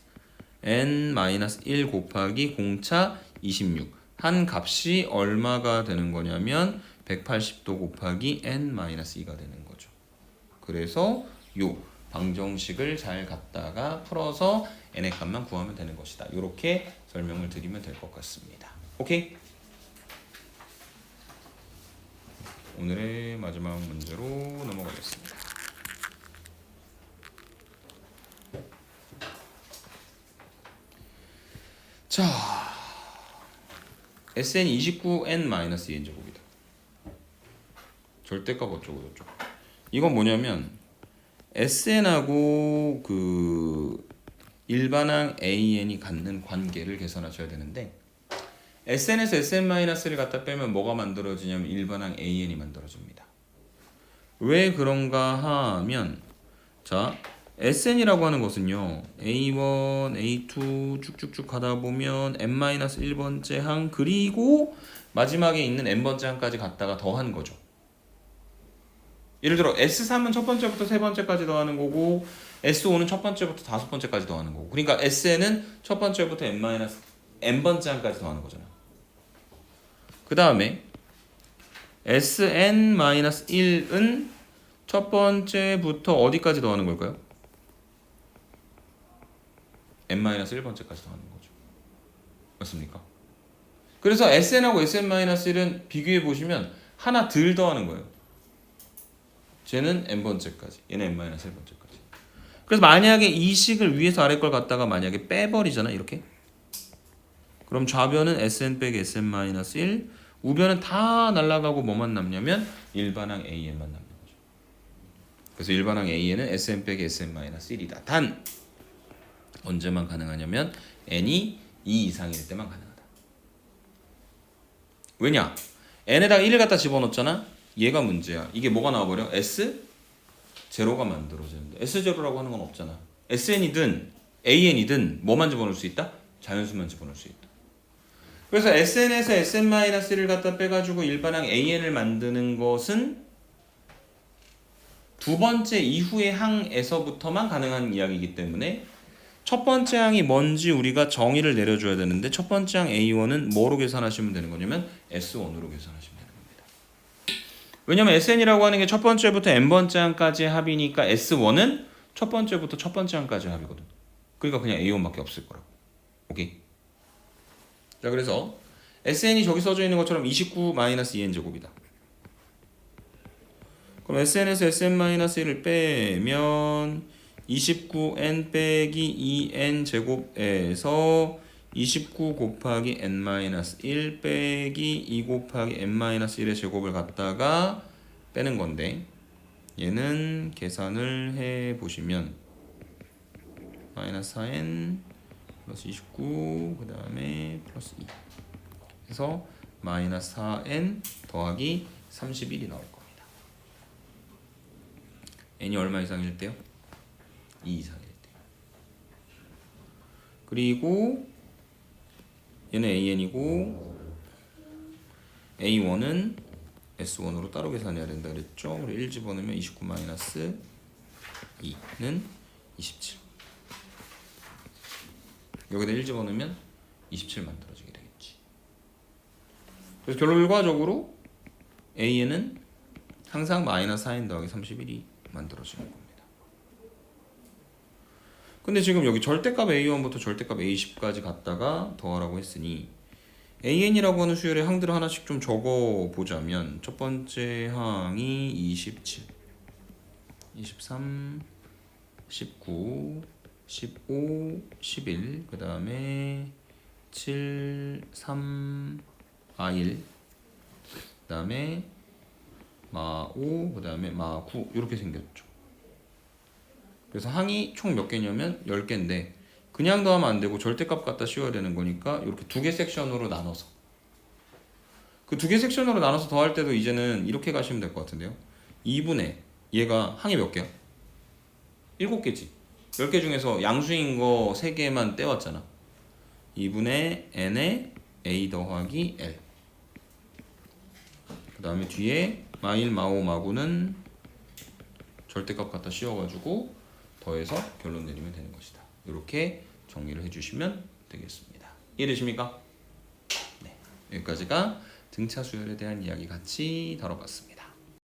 n-1 곱하기 공차 26 한 값이 얼마가 되는 거냐면 180도 곱하기 n-2가 되는 거죠. 그래서 요 방정식을 잘 갖다가 풀어서 n의 값만 구하면 되는 것이다. 이렇게 설명을 드리면 될 것 같습니다. 오케이? 오늘의 마지막 문제로 넘어가겠습니다. 자, SN 29n-2n 제곱이다. 절대값 어쩌고 저쩌고. 이건 뭐냐면 SN하고 그 일반항 AN이 갖는 관계를 계산하셔야 되는데, SN에서 SN-를 갖다 빼면 뭐가 만들어지냐면 일반항 AN이 만들어집니다. 왜 그런가 하면, 자, SN이라고 하는 것은요, A1, A2 쭉쭉쭉 가다 보면 n-1번째 항 그리고 마지막에 있는 n번째 항까지 갔다가 더한 거죠. 예를 들어 S3은 첫 번째부터 세 번째까지 더하는 거고, S5는 첫 번째부터 다섯 번째까지 더하는 거고, 그러니까 SN은 첫 번째부터 n번째 항까지 더하는 거잖아. 그 다음에 SN-1은 첫 번째부터 어디까지 더하는 걸까요? n-1번째까지 더하는 거죠. 맞습니까? 그래서 SN하고 SN-1은 비교해 보시면 하나 덜 더하는 거예요. 쟤는 n번째까지, 얘는 n-1번째까지. 그래서 만약에 이 식을 위에서 아래 걸 갖다가 만약에 빼버리잖아, 이렇게. 그럼 좌변은 SN 빼기 SN-1, 우변은 다 날아가고 뭐만 남냐면 일반항 AN만 남는 거죠. 그래서 일반항 AN은 SN 빼기 SN-1이다. 단 언제만 가능하냐면 n이 2 이상일 때만 가능하다. 왜냐? n에다가 1을 갖다 집어넣었잖아. 얘가 문제야. 이게 뭐가 나와버려? S0가 만들어지는데, S0라고 하는 건 없잖아. SN이든 AN이든 뭐만 집어넣을 수 있다? 자연수만 집어넣을 수 있다. 그래서 SN에서 SN-를 갖다 빼가지고 일반항 AN을 만드는 것은 두 번째 이후의 항에서부터만 가능한 이야기이기 때문에 첫 번째 항이 뭔지 우리가 정의를 내려줘야 되는데, 첫 번째 항 A1은 뭐로 계산하시면 되는 거냐면 S1으로 계산하시면 되는 겁니다. 왜냐면 SN이라고 하는 게 첫 번째부터 n번째 항까지 합이니까 S1은 첫 번째부터 첫 번째 항까지 합이거든. 그러니까 그냥 A1밖에 없을 거라고. 오케이? 자, 그래서 SN이 저기 써져 있는 것처럼 29-2n 제곱이다. 그럼 SN에서 SN-1을 빼면 29n 빼기 2n 제곱에서 29 곱하기 n-1 빼기 2 곱하기 n-1의 제곱을 갖다가 빼는 건데, 얘는 계산을 해 보시면 마이너스 4n 플러스 29 그 다음에 플러스 2 그래서 마이너스 4n 더하기 31이 나올 겁니다. n이 얼마 이상일 때요? 2 이상일 때. 그리고 얘는 AN이고 A1은 S1으로 따로 계산해야 된다 그랬죠? 그리고 1 집어넣으면 29 마이너스 2는 27. 여기다 1 집어넣으면 27 만들어지게 되겠지. 그래서 결과적으로 AN은 항상 마이너스 4n 더하기 31이 만들어지는 겁니다. 근데 지금 여기 절대값 A1부터 절대값 A10까지 갔다가 더하라고 했으니 AN이라고 하는 수열의 항들을 하나씩 좀 적어 보자면, 첫 번째 항이 27, 23, 19, 15, 11, 그 다음에 7, 3, 마1, 그 다음에 마5, 그 다음에 마9 이렇게 생겼죠. 그래서 항이 총 몇 개냐면 10개인데 그냥 더하면 안 되고 절대값 갖다 씌워야 되는 거니까 이렇게 두 개 섹션으로 나눠서, 그 두 개 섹션으로 나눠서 더할 때도 이제는 이렇게 가시면 될 것 같은데요. 2분의 얘가 항이 몇 개야? 7개지. 10개 중에서 양수인 거 3개만 떼왔잖아. 2분의 n에 a 더하기 l. 그 다음에 뒤에 마1, 마5, 마9는 절대값 갖다 씌워가지고 더해서 결론 내리면 되는 것이다. 이렇게 정리를 해주시면 되겠습니다. 이해되십니까? 네, 여기까지가 등차 수열에 대한 이야기 같이 다뤄봤습니다.